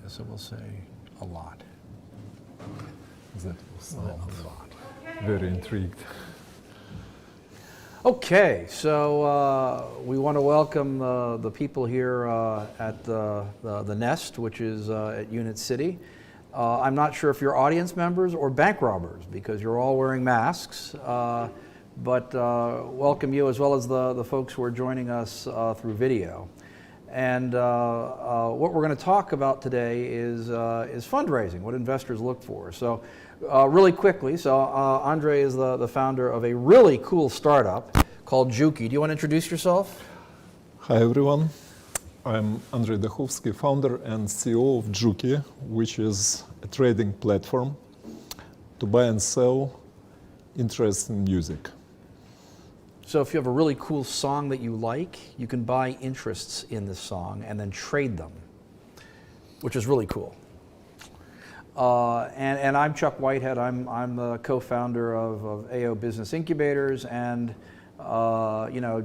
so we'll say a lot. That was a lot. Very intrigued. Okay, so we want to welcome the people here at the Nest, which is at Unit City. I'm not sure if you're audience members or bank robbers because you're all wearing masks, but welcome you as well as the folks who are joining us through video. And what we're going to talk about today is fundraising, what investors look for. So really quickly, Andre is the founder of a really cool startup called Juki. Do you want to introduce yourself? Hi everyone, I'm Andrei Dakhovsky, founder and CEO of Juki, which is a trading platform to buy and sell interesting music. So if you have a really cool song that you like, you can buy interests in this song and then trade them, which is really cool. And I'm Chuck Whitehead. I'm the co-founder of AO Business Incubators, and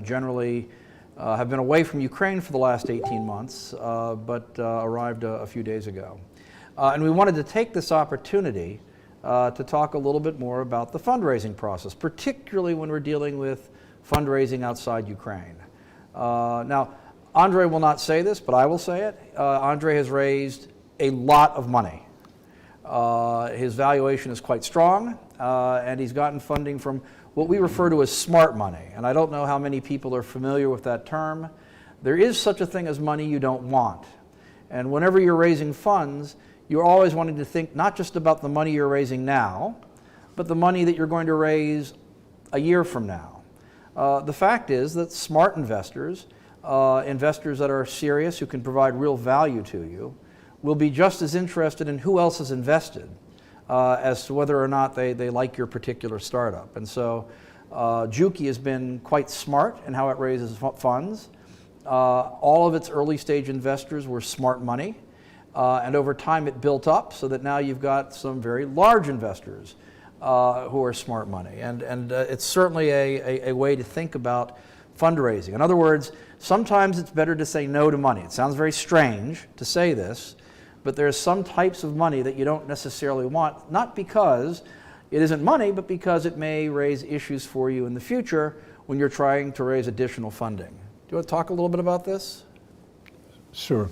generally have been away from Ukraine for the last 18 months, but arrived a few days ago. And we wanted to take this opportunity to talk a little bit more about the fundraising process, particularly when we're dealing with fundraising outside Ukraine. Now, Andre will not say this, but I will say it. Andre has raised a lot of money. His valuation is quite strong, and he's gotten funding from what we refer to as smart money. And I don't know how many people are familiar with that term. There is such a thing as money you don't want. And whenever you're raising funds, you're always wanting to think not just about the money you're raising now, but the money that you're going to raise a year from now. The fact is that smart investors, investors that are serious, who can provide real value to you, will be just as interested in who else has invested as to whether or not they like your particular startup. And so Juki has been quite smart in how it raises funds. All of its early stage investors were smart money, and over time it built up so that now you've got some very large investors who are smart money. And it's certainly a way to think about fundraising. In other words, sometimes it's better to say no to money. It sounds very strange to say this, but there's some types of money that you don't necessarily want, not because it isn't money, but because it may raise issues for you in the future when you're trying to raise additional funding. Do you want to talk a little bit about this? Sure.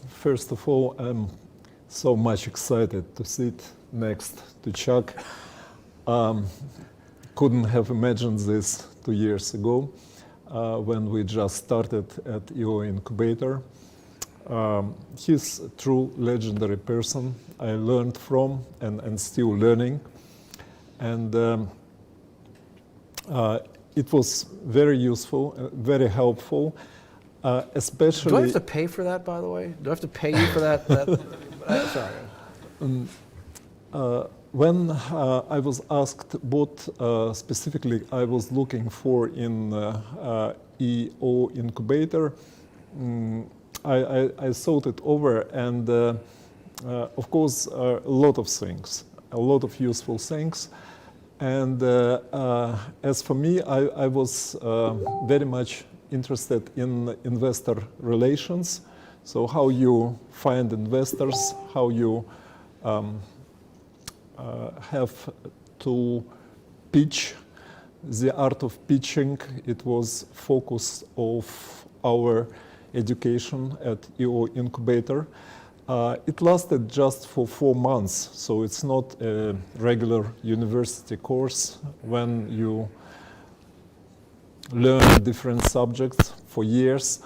First of all, I'm so much excited to sit next to Chuck. Couldn't have imagined this 2 years ago when we just started at EO Incubator. He's a true legendary person I learned from and still learning. And it was very useful, very helpful, especially... Do I have to pay for that, by the way? Do I have to pay you for that? Sorry. When I was asked what specifically I was looking for in EO Incubator, I thought it over, and of course a lot of things, a lot of useful things. And as for me, I was very much interested in investor relations. So how you find investors, how you have to pitch, the art of pitching. It was focus of our education at EO Incubator. It lasted just for 4 months, so it's not a regular university course when you learn different subjects for years.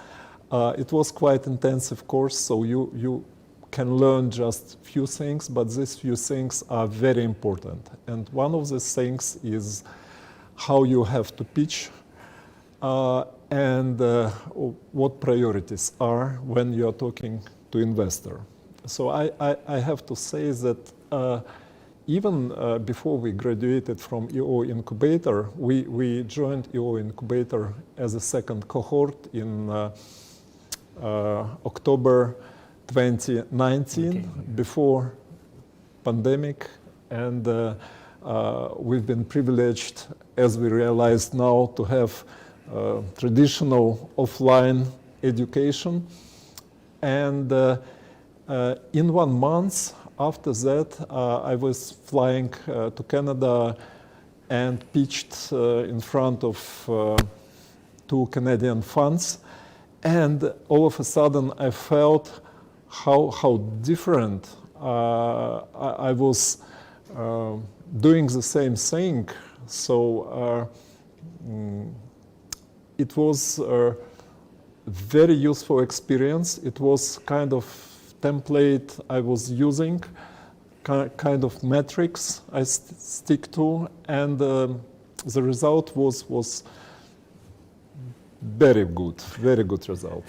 It was quite intensive course, so you can learn just few things, but these few things are very important. And one of the things is how you have to pitch and what priorities are when you are talking to investor. So I have to say that even before we graduated from EO Incubator, we joined EO Incubator as a second cohort in October 2019, before pandemic, and we've been privileged, as we realized now, to have traditional offline education. And In 1 month after that, I was flying to Canada and pitched in front of 2 Canadian funds. And all of a sudden, I felt how different I was doing the same thing. So it was a very useful experience. It was kind of template I was using, kind of metrics I stick to, and the result was very good result.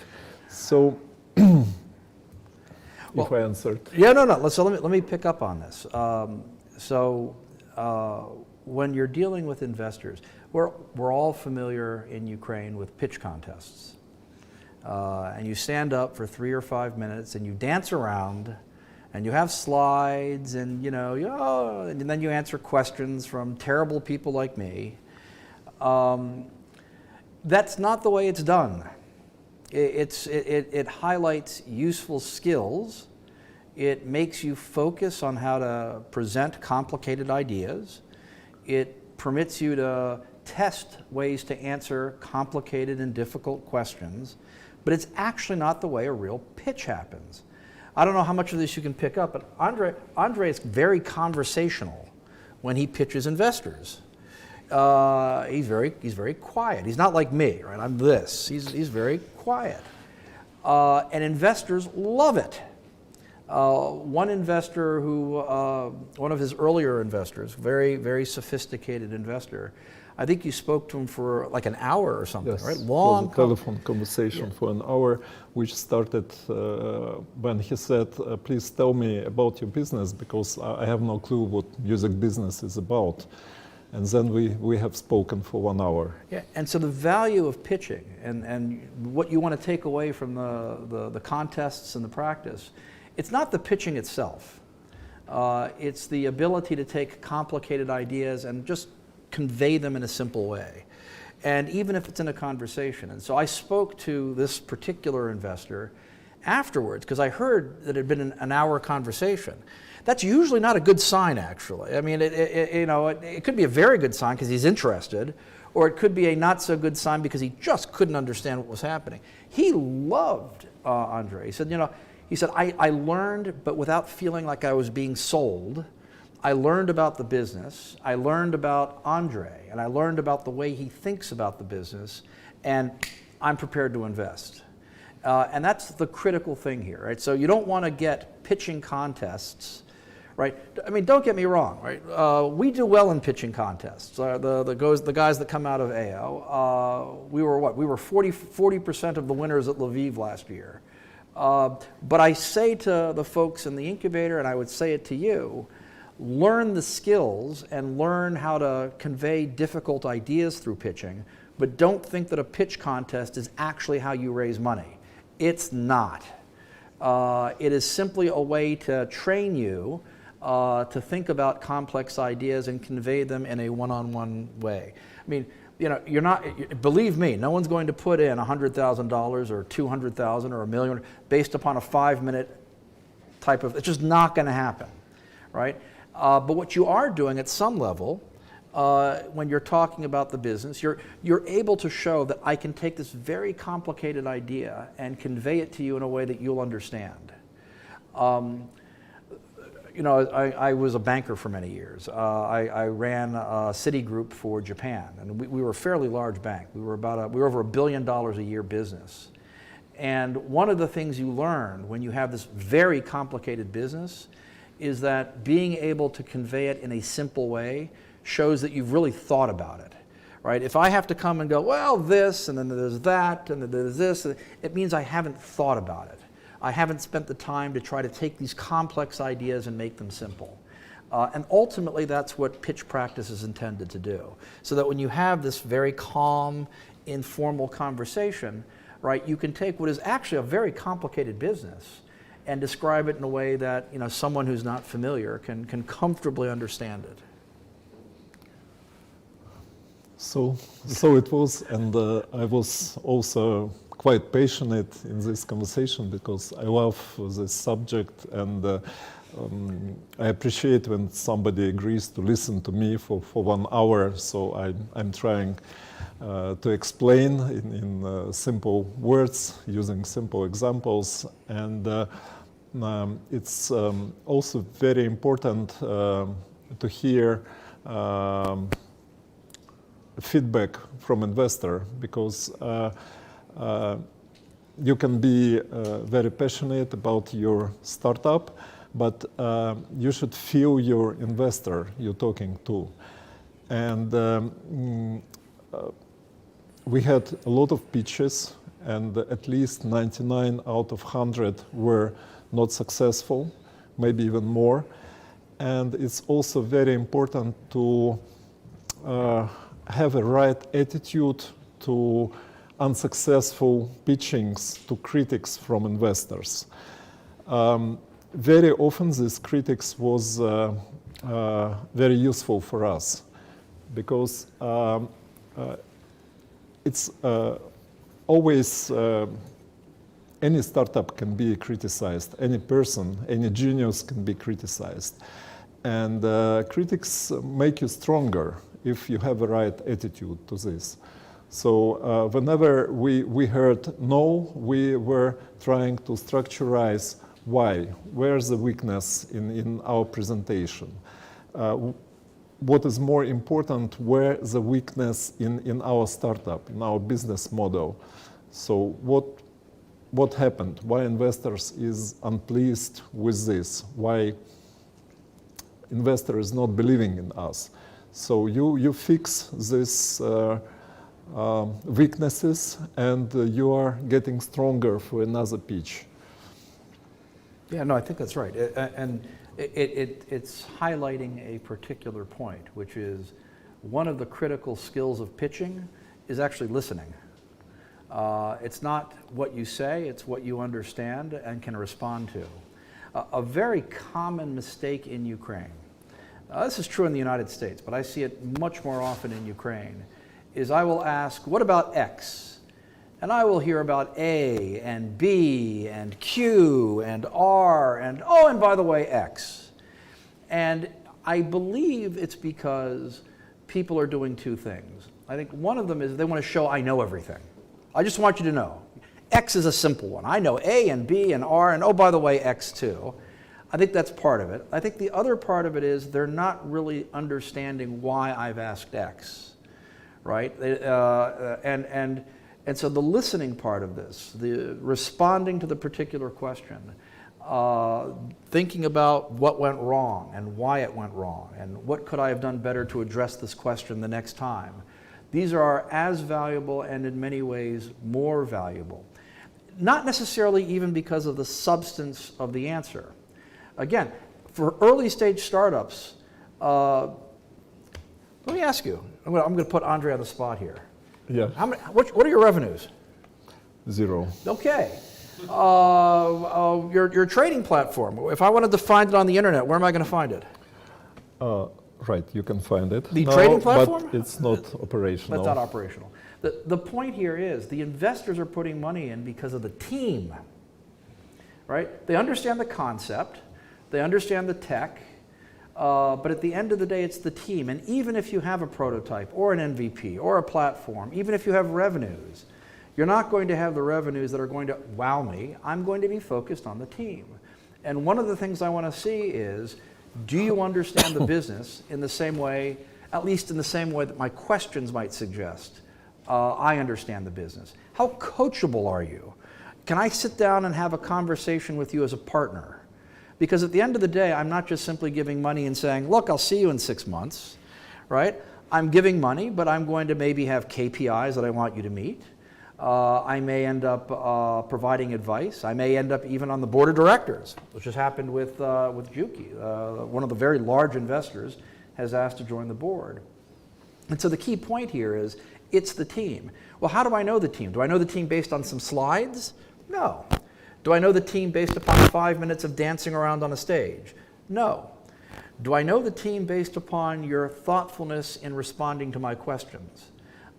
So, if I answered. Yeah, no. So let me pick up on this. When you're dealing with investors, we're all familiar in Ukraine with pitch contests. And you stand up for 3 or 5 minutes and you dance around and you have slides and and then you answer questions from terrible people like me. That's not the way it's done. It highlights useful skills. It makes you focus on how to present complicated ideas. It permits you to test ways to answer complicated and difficult questions. But it's actually not the way a real pitch happens. I don't know how much of this you can pick up, but Andre is very conversational when he pitches investors. He's very quiet. He's not like me, right? I'm this. He's very quiet. And investors love it. One investor one of his earlier investors, very sophisticated investor, I think you spoke to him for like an hour or something, yes, right? Long it was a telephone conversation for an hour, which started when he said, please tell me about your business, because I have no clue what music business is about. And then we have spoken for 1 hour. Yeah, and so the value of pitching and what you want to take away from the contests and the practice, it's not the pitching itself. It's the ability to take complicated ideas and just convey them in a simple way. And even if it's in a conversation. And so I spoke to this particular investor afterwards because I heard that it had been an hour conversation. That's usually not a good sign, actually. I mean, it could be a very good sign because he's interested, or it could be a not so good sign because he just couldn't understand what was happening. He loved Andre. He said, I learned, but without feeling like I was being sold. I learned about the business, I learned about Andre, and I learned about the way he thinks about the business, and I'm prepared to invest. And that's the critical thing here, right? So you don't want to get pitching contests, right? I mean, don't get me wrong, right? We do well in pitching contests. The guys that come out of AO, we were what? We were 40% of the winners at Lviv last year. But I say to the folks in the incubator, and I would say it to you, learn the skills and learn how to convey difficult ideas through pitching, but don't think that a pitch contest is actually how you raise money. It's not. It is simply a way to train you to think about complex ideas and convey them in a one-on-one way. I mean, you're not, believe me, no one's going to put in $100,000 or $200,000 or $1 million based upon a 5-minute type of, it's just not going to happen, right? But what you are doing at some level, when you're talking about the business, you're able to show that I can take this very complicated idea and convey it to you in a way that you'll understand. I was a banker for many years. I ran Citigroup for Japan, and we were a fairly large bank. We were over $1 billion a year business. And one of the things you learn when you have this very complicated business is that being able to convey it in a simple way shows that you've really thought about it, right? If I have to come and go, well, this, and then there's that, and then there's this, it means I haven't thought about it. I haven't spent the time to try to take these complex ideas and make them simple. And ultimately, that's what pitch practice is intended to do. So that when you have this very calm, informal conversation, right, you can take what is actually a very complicated business and describe it in a way that someone who's not familiar can comfortably understand it. So it was, and I was also quite passionate in this conversation because I love this subject, and I appreciate when somebody agrees to listen to me for 1 hour. So I'm trying to explain in simple words, using simple examples, and it's also very important to hear feedback from investor, because you can be very passionate about your startup, but you should feel your investor you're talking to. And we had a lot of pitches, and at least 99 out of 100 were not successful, maybe even more. And it's also very important to have a right attitude to unsuccessful pitchings to critics from investors. Very often this critics was very useful for us, because it's always any startup can be criticized, any person, any genius can be criticized. And critics make you stronger if you have a right attitude to this. So whenever we heard no, we were trying to structurize why, where's the weakness in our presentation. What is more important, where the weakness in our startup, in our business model. So what happened? Why investors is unpleased with this? Why investor is not believing in us? So you fix these weaknesses, and you are getting stronger for another pitch. Yeah, no, I think that's right. And it's highlighting a particular point, which is one of the critical skills of pitching is actually listening. It's not what you say, it's what you understand and can respond to. A very common mistake in Ukraine, this is true in the United States, but I see it much more often in Ukraine, is I will ask, what about X? And I will hear about A and B and Q and R and, oh, and by the way, X. And I believe it's because people are doing two things. I think one of them is they want to show I know everything. I just want you to know. X is a simple one. I know A and B and R and, oh, by the way, X too. I think that's part of it. I think the other part of it is they're not really understanding why I've asked X, right? And so the listening part of this, the responding to the particular question, thinking about what went wrong and why it went wrong and what could I have done better to address this question the next time. These are as valuable and in many ways more valuable. Not necessarily even because of the substance of the answer. Again, for early stage startups, let me ask you, I'm going to put Andre on the spot here. Yeah. What are your revenues? 0. Okay. Your trading platform, if I wanted to find it on the internet, where am I going to find it? Right, you can find it. The trading platform? But it's not operational. That's not operational. The point here is the investors are putting money in because of the team, right? They understand the concept, they understand the tech, but at the end of the day, it's the team. And even if you have a prototype or an MVP or a platform, even if you have revenues, you're not going to have the revenues that are going to wow me. I'm going to be focused on the team. And one of the things I want to see is, do you understand the business in the same way, at least in the same way that my questions might suggest? I understand the business. How coachable are you? Can I sit down and have a conversation with you as a partner? Because at the end of the day, I'm not just simply giving money and saying, look, I'll see you in 6 months, right? I'm giving money, but I'm going to maybe have KPIs that I want you to meet. I may end up providing advice. I may end up even on the board of directors, which has happened with Juki. One of the very large investors has asked to join the board. And so the key point here is, it's the team. Well, how do I know the team? Do I know the team based on some slides? No. Do I know the team based upon 5 minutes of dancing around on a stage? No. Do I know the team based upon your thoughtfulness in responding to my questions?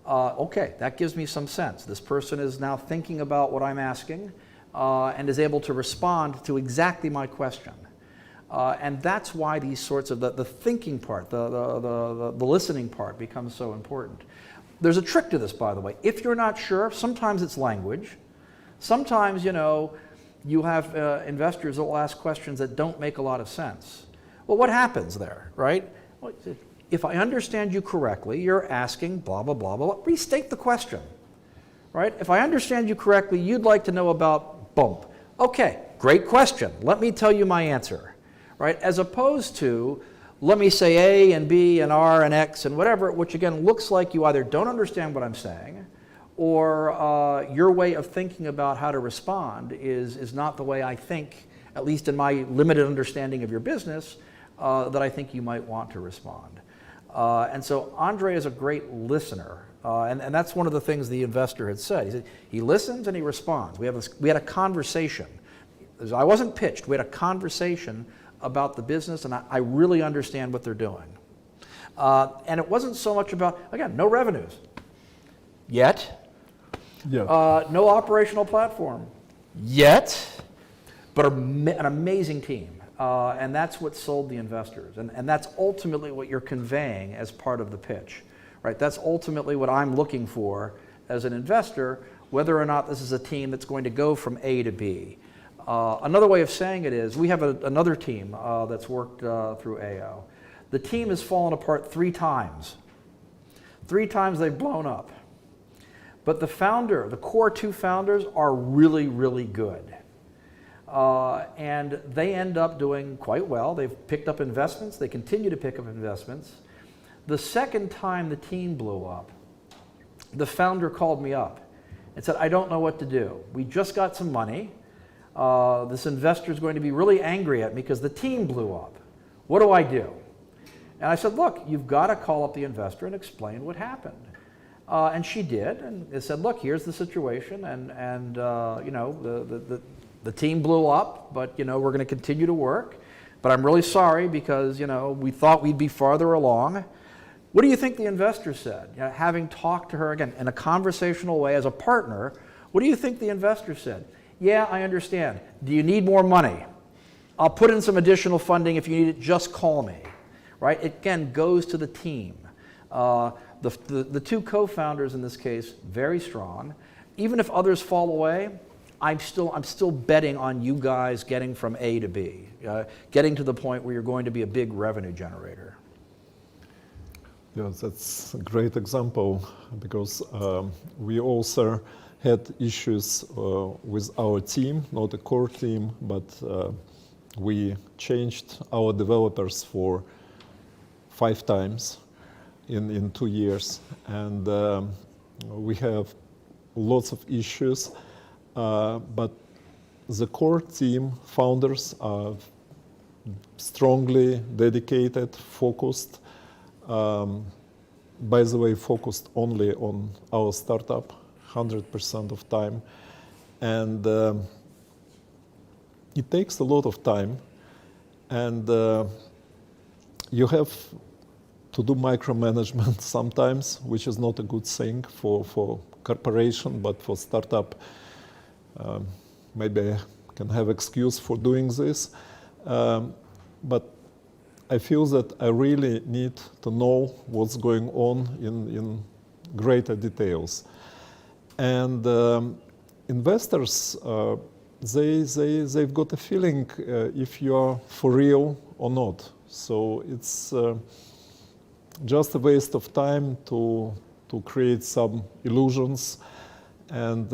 Okay, that gives me some sense. This person is now thinking about what I'm asking and is able to respond to exactly my question. And that's why these sorts of, the thinking part, the listening part becomes so important. There's a trick to this, by the way. If you're not sure, sometimes it's language. Sometimes, you have investors that will ask questions that don't make a lot of sense. Well, what happens there, right? Well, if I understand you correctly, you're asking blah, blah, blah, blah. Restate the question, right? If I understand you correctly, you'd like to know about bump. Okay, great question. Let me tell you my answer, right? As opposed to, let me say A and B and R and X and whatever, which again looks like you either don't understand what I'm saying or your way of thinking about how to respond is not the way I think, at least in my limited understanding of your business, that I think you might want to respond. And so Andre is a great listener, and that's one of the things the investor had said. He said he listens and he responds. We had a conversation. I wasn't pitched. We had a conversation about the business, and I really understand what they're doing. And it wasn't so much about, again, no revenues yet. Yeah. No operational platform yet, but an amazing team. And that's what sold the investors. And that's ultimately what you're conveying as part of the pitch, right? That's ultimately what I'm looking for as an investor, whether or not this is a team that's going to go from A to B. Another way of saying it is, we have another team that's worked through AO. The team has fallen apart 3 times. 3 times they've blown up. But the core 2 founders are really, really good. And they end up doing quite well. They've picked up investments. They continue to pick up investments. The second time the team blew up, the founder called me up and said, I don't know what to do. We just got some money. This investor is going to be really angry at me because the team blew up. What do I do? And I said, look, you've got to call up the investor and explain what happened. And she did, and they said, look, here's the situation, and the team blew up, but we're going to continue to work. But I'm really sorry because we thought we'd be farther along. What do you think the investor said? Having talked to her again in a conversational way as a partner, what do you think the investor said? Yeah, I understand. Do you need more money? I'll put in some additional funding. If you need it, just call me. Right? It again goes to the team. The 2 co-founders in this case, very strong. Even if others fall away, I'm still betting on you guys getting from A to B, getting to the point where you're going to be a big revenue generator. Yeah, that's a great example because we also had issues with our team, not a core team, but we changed our developers for 5 times in 2 years, and we have lots of issues, but the core team founders are strongly dedicated, focused, by the way, focused only on our startup 100% of time, and it takes a lot of time, and you have to do micromanagement sometimes, which is not a good thing for corporation, but for startup, maybe I can have excuse for doing this. But I feel that I really need to know what's going on in greater details. And investors, they've got a feeling if you are for real or not. So it's just a waste of time to create some illusions and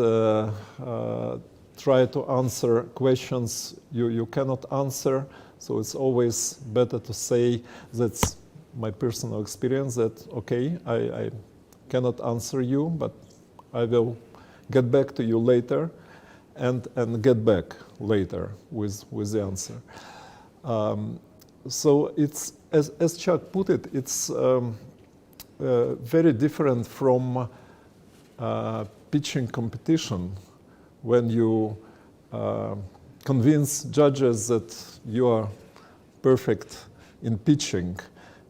try to answer questions you cannot answer. So it's always better to say, that's my personal experience, that okay, I cannot answer you, but I will get back to you later and get back later with the answer. So it's, as Chuck put it, it's very different from pitching competition when you convince judges that you are perfect in pitching.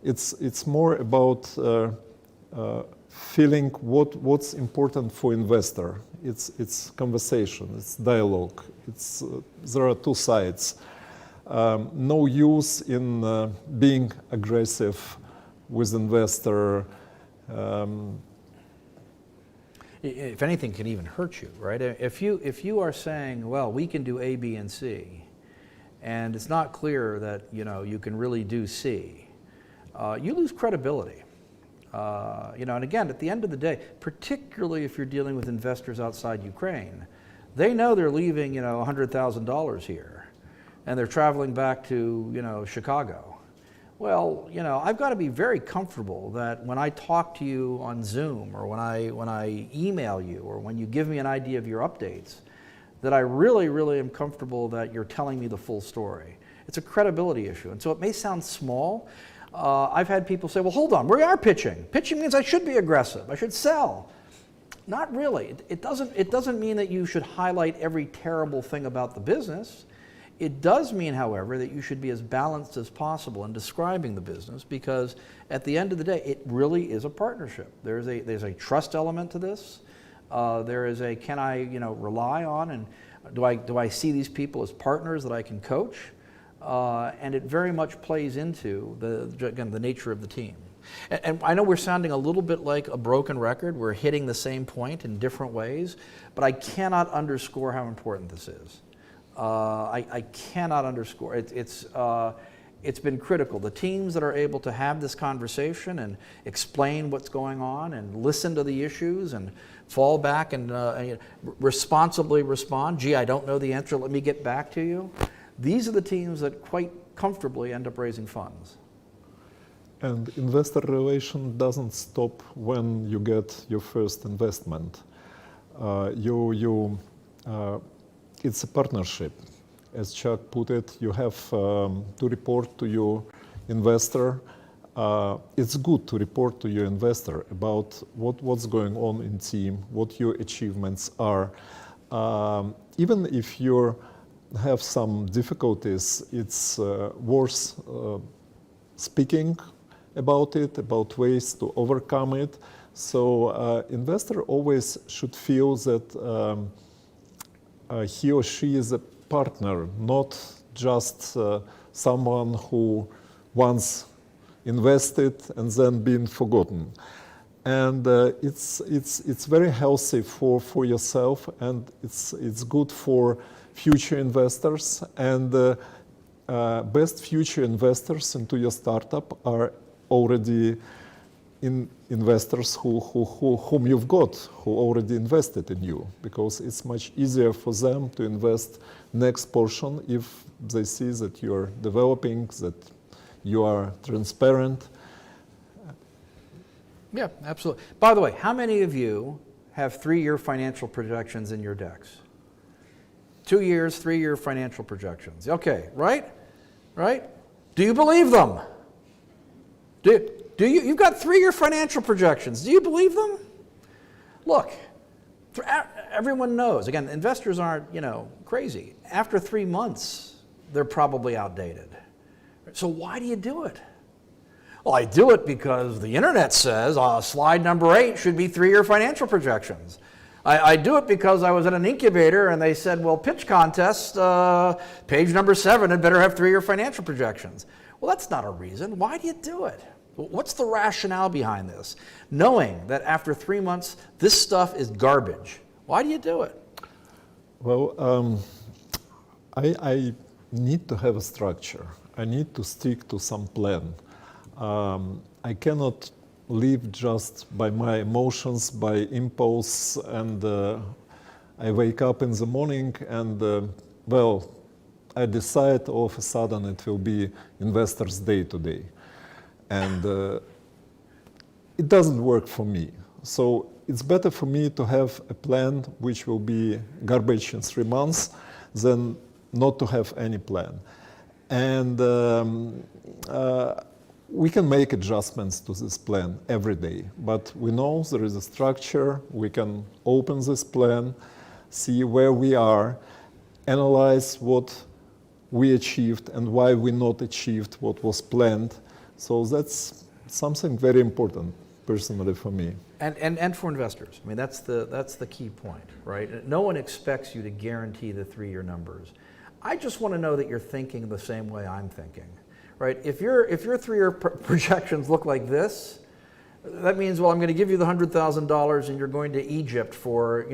It's more about feeling what's important for investor. It's conversation, it's dialogue. There are two sides. No use in being aggressive with investor. If anything, can even hurt you, right? If you are saying, well, we can do A, B, and C, and it's not clear that you can really do C, you lose credibility. And again, at the end of the day, particularly if you're dealing with investors outside Ukraine, they know they're leaving $100,000 here, and they're traveling back to Chicago. Well, I've got to be very comfortable that when I talk to you on Zoom, or when I email you, or when you give me an idea of your updates, that I really, really am comfortable that you're telling me the full story. It's a credibility issue, and so it may sound small. I've had people say, well, hold on, we are pitching. Pitching means I should be aggressive, I should sell. Not really. It doesn't mean that you should highlight every terrible thing about the business. It does mean, however, that you should be as balanced as possible in describing the business, because at the end of the day, it really is a partnership. There's a trust element to this. There is a, can I rely on, and do I see these people as partners that I can coach? And it very much plays into the nature of the team. And I know we're sounding a little bit like a broken record. We're hitting the same point in different ways, but I cannot underscore how important this is. I cannot underscore it. It's been critical. The teams that are able to have this conversation and explain what's going on and listen to the issues and fall back and responsibly respond. Gee, I don't know the answer. Let me get back to you. These are the teams that quite comfortably end up raising funds. And investor relation doesn't stop when you get your first investment. It's a partnership. As Chuck put it, you have to report to your investor. It's good to report to your investor about what's going on in team, what your achievements are. Even if you have some difficulties, it's worth speaking about it, about ways to overcome it. So investor always should feel that he or she is a partner, not just someone who once invested and then been forgotten. And it's very healthy for yourself, and it's good for future investors. And best future investors into your startup are already investors whom you've got, who already invested in you, because it's much easier for them to invest next portion if they see that you're developing, that you are transparent. Yeah, absolutely. By the way, how many of you have 3-year financial projections in your decks? 2 years, 3-year financial projections. Okay, right? Do you believe them? You've got 3-year financial projections. Do you believe them? Look, everyone knows. Again, investors aren't, crazy. After 3 months, they're probably outdated. So why do you do it? Well, I do it because the internet says slide number 8 should be 3-year financial projections. I do it because I was at an incubator and they said, well, pitch contest, page number 7 had better have 3-year financial projections. Well, that's not a reason. Why do you do it? What's the rationale behind this? Knowing that after 3 months, this stuff is garbage. Why do you do it? Well, I need to have a structure. I need to stick to some plan. I cannot live just by my emotions, by impulse, and I wake up in the morning and, I decide all of a sudden it will be Investors' Day today. And it doesn't work for me. So it's better for me to have a plan which will be garbage in 3 months than not to have any plan. And we can make adjustments to this plan every day, but we know there is a structure. We can open this plan, see where we are, analyze what we achieved and why we not achieved what was planned. So that's something very important personally for me. And for investors. I mean, that's the key point, right? No one expects you to guarantee the 3-year numbers. I just want to know that you're thinking the same way I'm thinking, right? If your 3-year projections look like this, that means, well, I'm going to give you the $100,000 and you're going to Egypt for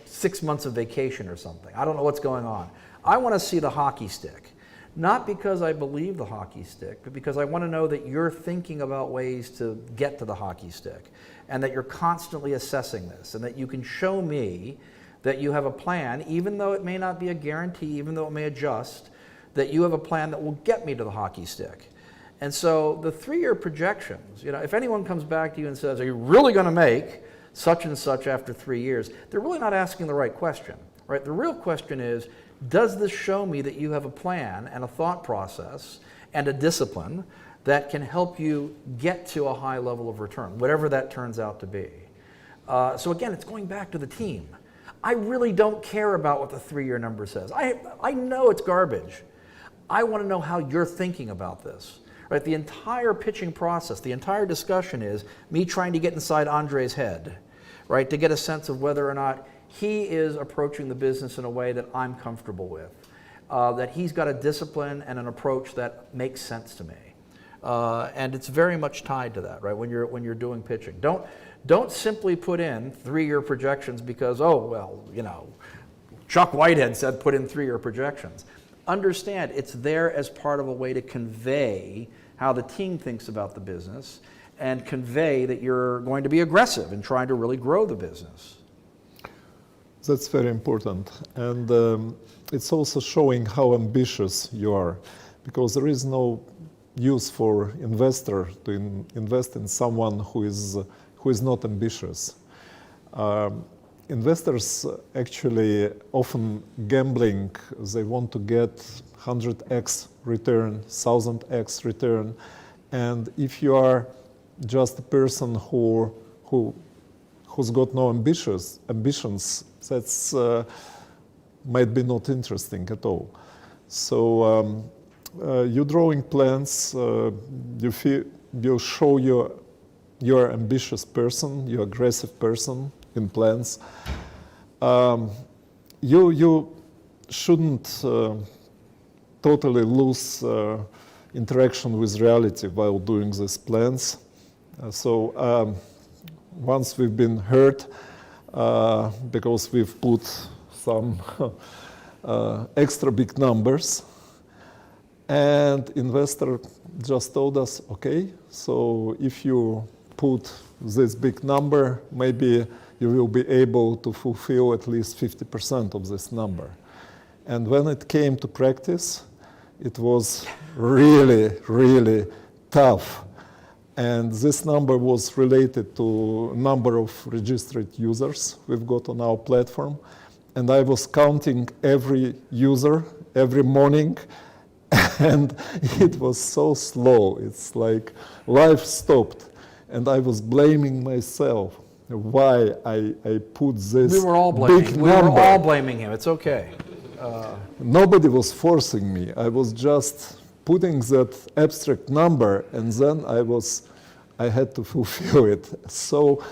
6 months of vacation or something. I don't know what's going on. I want to see the hockey stick. Not because I believe the hockey stick, but because I want to know that you're thinking about ways to get to the hockey stick and that you're constantly assessing this and that you can show me that you have a plan, even though it may not be a guarantee, even though it may adjust, that you have a plan that will get me to the hockey stick. And so the 3-year projections, if anyone comes back to you and says, are you really going to make such and such after 3 years? They're really not asking the right question, right? The real question is, does this show me that you have a plan and a thought process and a discipline that can help you get to a high level of return, whatever that turns out to be? So again, it's going back to the team. I really don't care about what the 3-year number says. I know it's garbage. I want to know how you're thinking about this. Right? The entire pitching process, the entire discussion is me trying to get inside Andre's head, right, to get a sense of whether or not he is approaching the business in a way that I'm comfortable with, that he's got a discipline and an approach that makes sense to me. And it's very much tied to that, right, when you're doing pitching. Don't simply put in 3-year projections because, Chuck Whitehead said put in 3-year projections. Understand it's there as part of a way to convey how the team thinks about the business and convey that you're going to be aggressive in trying to really grow the business. That's very important. And it's also showing how ambitious you are, because there is no use for investor to invest in someone who is not ambitious. Investors actually often gambling, they want to get 100x return, 1000x return. And if you are just a person who's got no ambitions, that's might be not interesting at all. So you drawing plans, you show you're ambitious person, you're aggressive person in plans. You shouldn't totally lose interaction with reality while doing these plans. So once we've been hurt because we've put some extra big numbers, and investor just told us, okay, so if you put this big number, maybe you will be able to fulfill at least 50% of this number. And when it came to practice, it was really, really tough. And this number was related to number of registered users we've got on our platform. And I was counting every user every morning, and it was so slow. It's like life stopped. And I was blaming myself why I put this We were all blaming him. It's okay. Nobody was forcing me. I was just putting that abstract number, and then I had to fulfill it. So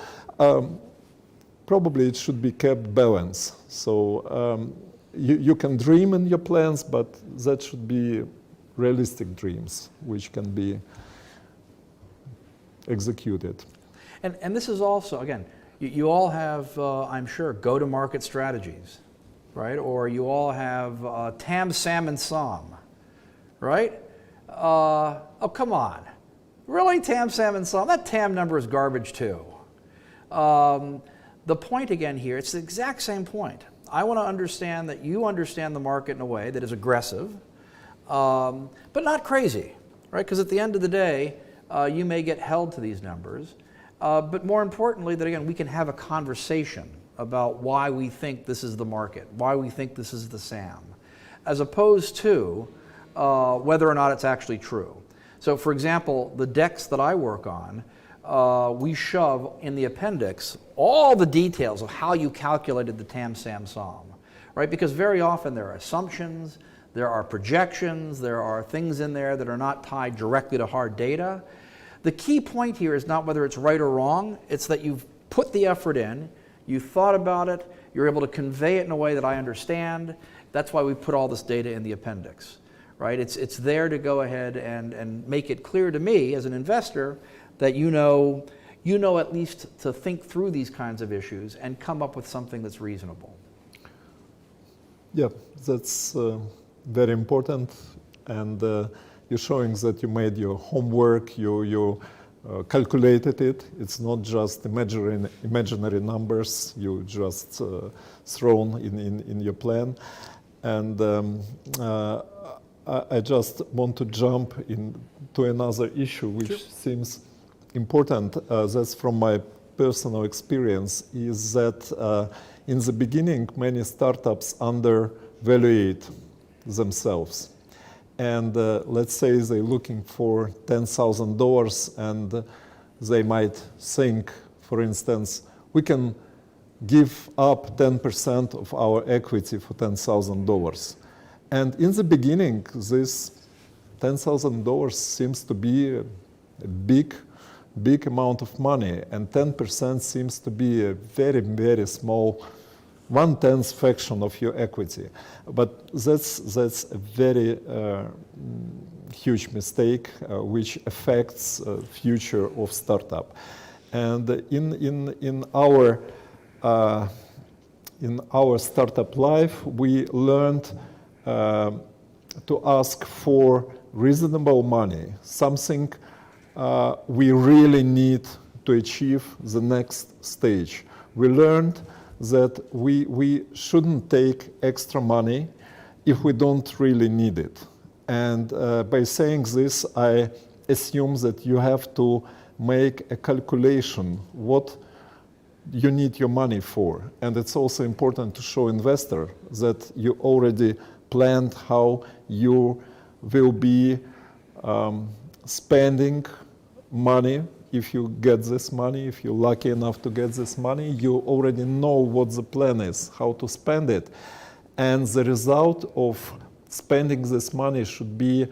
probably it should be kept balanced. So you can dream in your plans, but that should be realistic dreams, which can be executed. And this is also, again, you all have, I'm sure, go-to-market strategies, right? Or you all have Tam, Sam, and Som, right? Oh, come on. Really, Tam, Sam, and Som? That Tam number is garbage, too. The point, again, here, it's the exact same point. I want to understand that you understand the market in a way that is aggressive, but not crazy, right? Because at the end of the day, you may get held to these numbers, but more importantly, that again, we can have a conversation about why we think this is the market, why we think this is the SAM, as opposed to whether or not it's actually true. So for example, the decks that I work on, we shove in the appendix all the details of how you calculated the TAM, SAM, SOM, right? Because very often there are assumptions, there are projections, there are things in there that are not tied directly to hard data. The key point here is not whether it's right or wrong, it's that you've put the effort in, you thought about it, you're able to convey it in a way that I understand. That's why we put all this data in the appendix, right? It's there to go ahead and make it clear to me as an investor that you know at least to think through these kinds of issues and come up with something that's reasonable. Yeah, that's very important, and you're showing that you made your homework, you calculated it. It's not just imaginary numbers you just thrown in your plan. And I just want to jump into another issue which Sure. seems important. That's from my personal experience, is that in the beginning many startups undervaluate themselves. And let's say they're looking for $10,000 and they might think, for instance, we can give up 10% of our equity for $10,000. And in the beginning, this $10,000 seems to be a big amount of money, and 10% seems to be a very, very small 1/10 fraction of your equity. But that's a very huge mistake which affects future of startup. And in our startup life, we learned to ask for reasonable money, something we really need to achieve the next stage. We learned that we shouldn't take extra money if we don't really need it. And by saying this, I assume that you have to make a calculation what you need your money for. And it's also important to show investor that you already planned how you will be spending money. If you get this money, if you're lucky enough to get this money, you already know what the plan is, how to spend it. And the result of spending this money should be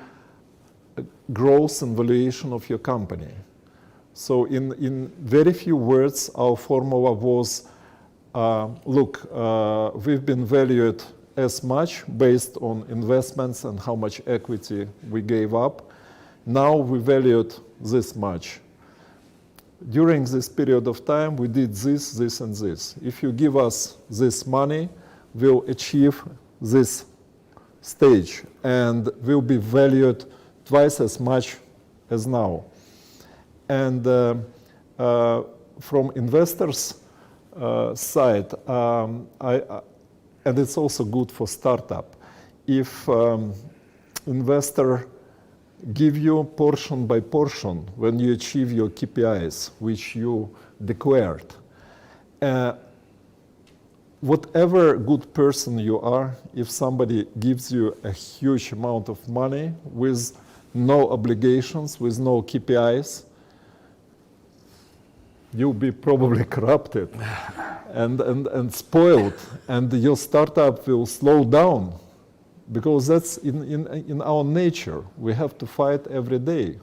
growth and valuation of your company. So in very few words, our formula was, look, we've been valued as much based on investments and how much equity we gave up. Now we valued this much. During this period of time, we did this, this, and this. If you give us this money, we'll achieve this stage and will be valued twice as much as now. And from investors' side, and it's also good for startup, if investor give you portion by portion when you achieve your KPIs, which you declared. Whatever good person you are, if somebody gives you a huge amount of money with no obligations, with no KPIs, you'll be probably corrupted and spoiled, and your startup will slow down. Because that's in our nature. We have to fight every day.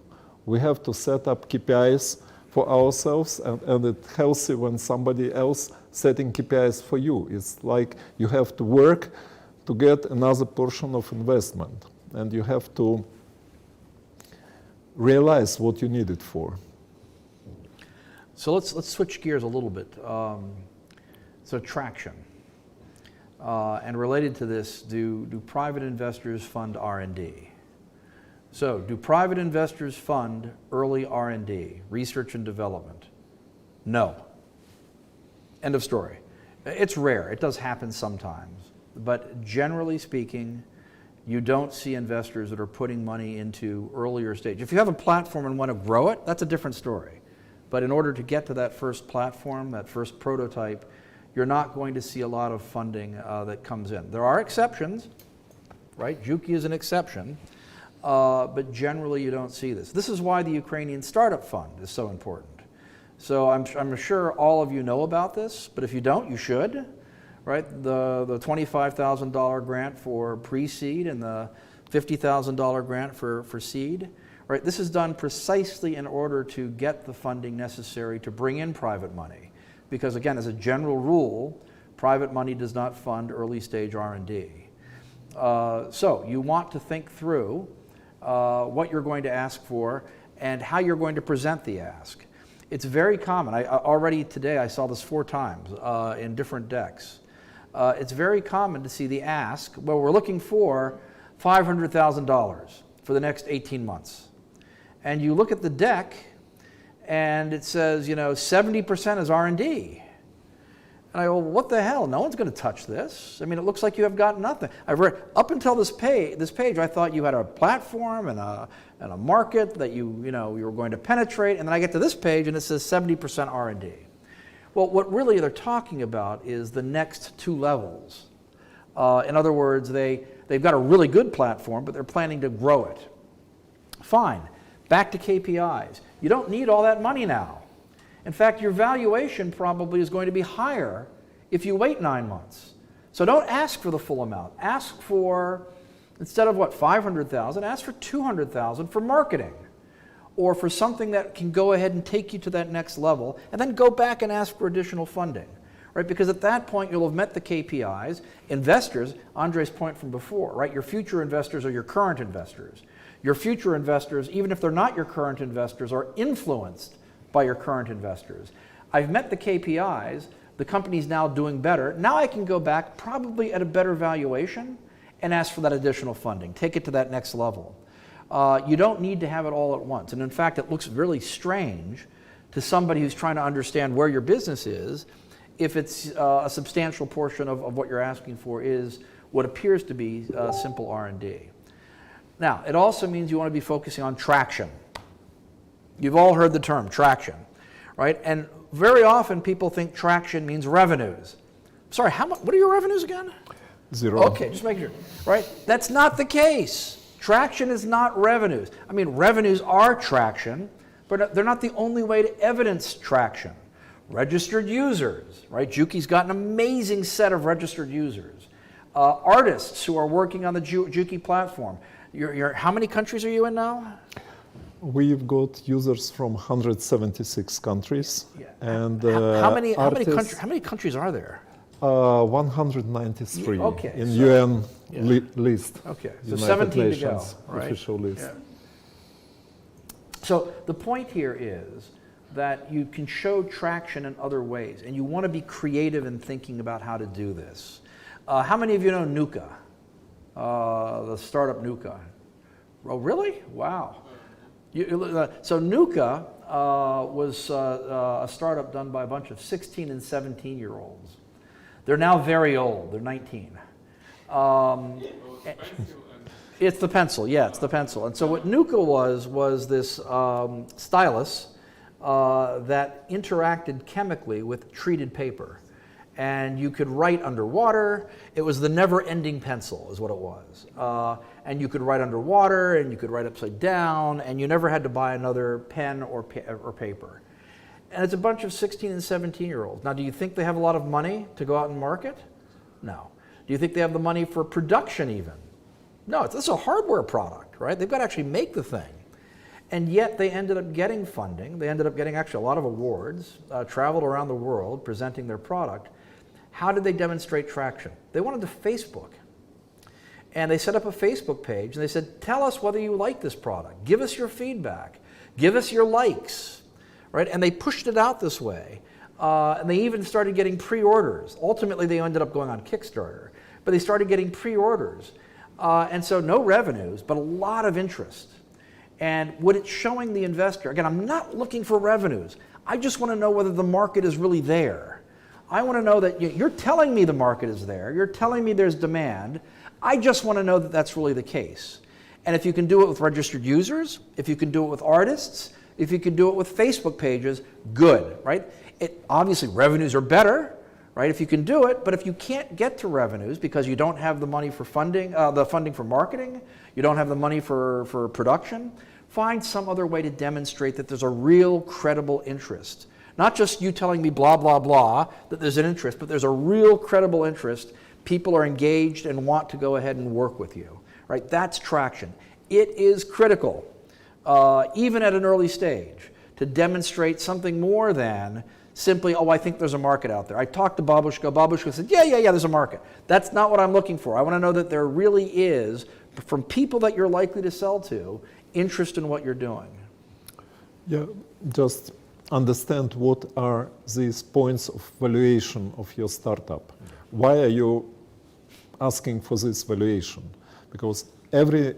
We have to set up KPIs for ourselves, and it's healthy when somebody else setting KPIs for you. It's like you have to work to get another portion of investment, and you have to realize what you need it for. So let's switch gears a little bit. So traction. And related to this, do private investors fund R&D? So do private investors fund early R&D, research and development? No. End of story. It's rare. It does happen sometimes. But generally speaking, you don't see investors that are putting money into earlier stage. If you have a platform and want to grow it, that's a different story. But in order to get to that first platform, that first prototype, you're not going to see a lot of funding that comes in. There are exceptions, right? Juki is an exception, but generally you don't see this. This is why the Ukrainian Startup Fund is so important. So I'm sure all of you know about this, but if you don't, you should, right? The $25,000 grant for pre-seed and the $50,000 grant for seed, right? This is done precisely in order to get the funding necessary to bring in private money, because again, as a general rule, private money does not fund early stage R&D. So you want to think through what you're going to ask for and how you're going to present the ask. It's very common. Already today I saw this 4 times in different decks. It's very common to see the ask, well, we're looking for $500,000 for the next 18 months. And you look at the deck and it says, 70% is R&D. And I go, well, what the hell? No one's going to touch this. I mean, it looks like you have got nothing. I've read up until this page, I thought you had a platform and a market that you were going to penetrate. And then I get to this page and it says 70% R&D. Well, what really they're talking about is the next 2 levels. In other words, they've got a really good platform, but they're planning to grow it. Fine. Back to KPIs. You don't need all that money now. In fact, your valuation probably is going to be higher if you wait 9 months. So don't ask for the full amount. Ask for, instead of what, $500,000, ask for $200,000 for marketing or for something that can go ahead and take you to that next level, and then go back and ask for additional funding, right? Because at that point, you'll have met the KPIs. Investors, Andre's point from before, right? Your future investors are your current investors. Your future investors, even if they're not your current investors, are influenced by your current investors. I've met the KPIs, the company's now doing better. Now I can go back, probably at a better valuation, and ask for that additional funding, take it to that next level. You don't need to have it all at once. And in fact, it looks really strange to somebody who's trying to understand where your business is if it's a substantial portion of what you're asking for is what appears to be simple R&D. Now, it also means you want to be focusing on traction. You've all heard the term traction, right? And very often people think traction means revenues. Sorry, what are your revenues again? 0. Okay, just making sure, right? That's not the case. Traction is not revenues. I mean, revenues are traction, but they're not the only way to evidence traction. Registered users, right? Juki's got an amazing set of registered users. Artists who are working on the Juki platform. How many countries are you in now? We've got users from 176 countries. Yeah. And how many countries are there? 193 okay, in so, UN yeah. list. Okay, so United 17 Nations to go, right? Official list. Yeah. So the point here is that you can show traction in other ways, and you want to be creative in thinking about how to do this. How many of you know Nuka, the startup Nuka? Oh, really? Wow. So Nuka was a startup done by a bunch of 16 and 17-year-olds. They're now very old. They're 19. It's the pencil. Yeah, it's the pencil. And so what Nuka was this stylus that interacted chemically with treated paper. And you could write underwater. It was the never-ending pencil is what it was. And you could write underwater, and you could write upside down, and you never had to buy another pen or paper. And it's a bunch of 16 and 17-year-olds. Now, do you think they have a lot of money to go out and market? No. Do you think they have the money for production even? No, this is a hardware product, right? They've got to actually make the thing. And yet they ended up getting funding. They ended up getting actually a lot of awards, traveled around the world presenting their product. How did they demonstrate traction? They wanted to Facebook. And they set up a Facebook page and they said, tell us whether you like this product. Give us your feedback. Give us your likes, right? And they pushed it out this way. And they even started getting pre-orders. Ultimately, they ended up going on Kickstarter. But they started getting pre-orders. And so no revenues, but a lot of interest. And what it's showing the investor, again, I'm not looking for revenues. I just want to know whether the market is really there. I want to know that you're telling me the market is there. You're telling me there's demand. I just want to know that that's really the case. And if you can do it with registered users, if you can do it with artists, if you can do it with Facebook pages, good, right? Obviously, revenues are better, right, if you can do it. But if you can't get to revenues because you don't have the money for funding, the funding for marketing, you don't have the money for production, find some other way to demonstrate that there's a real credible interest. Not just you telling me blah, blah, blah, that there's an interest, but there's a real credible interest. People are engaged and want to go ahead and work with you, right? That's traction. It is critical, even at an early stage, to demonstrate something more than simply, oh, I think there's a market out there. I talked to Babushka. Babushka said, yeah, there's a market. That's not what I'm looking for. I want to know that there really is, from people that you're likely to sell to, interest in what you're doing. Yeah, just understand what are these points of valuation of your startup. Why are you asking for this valuation? Because every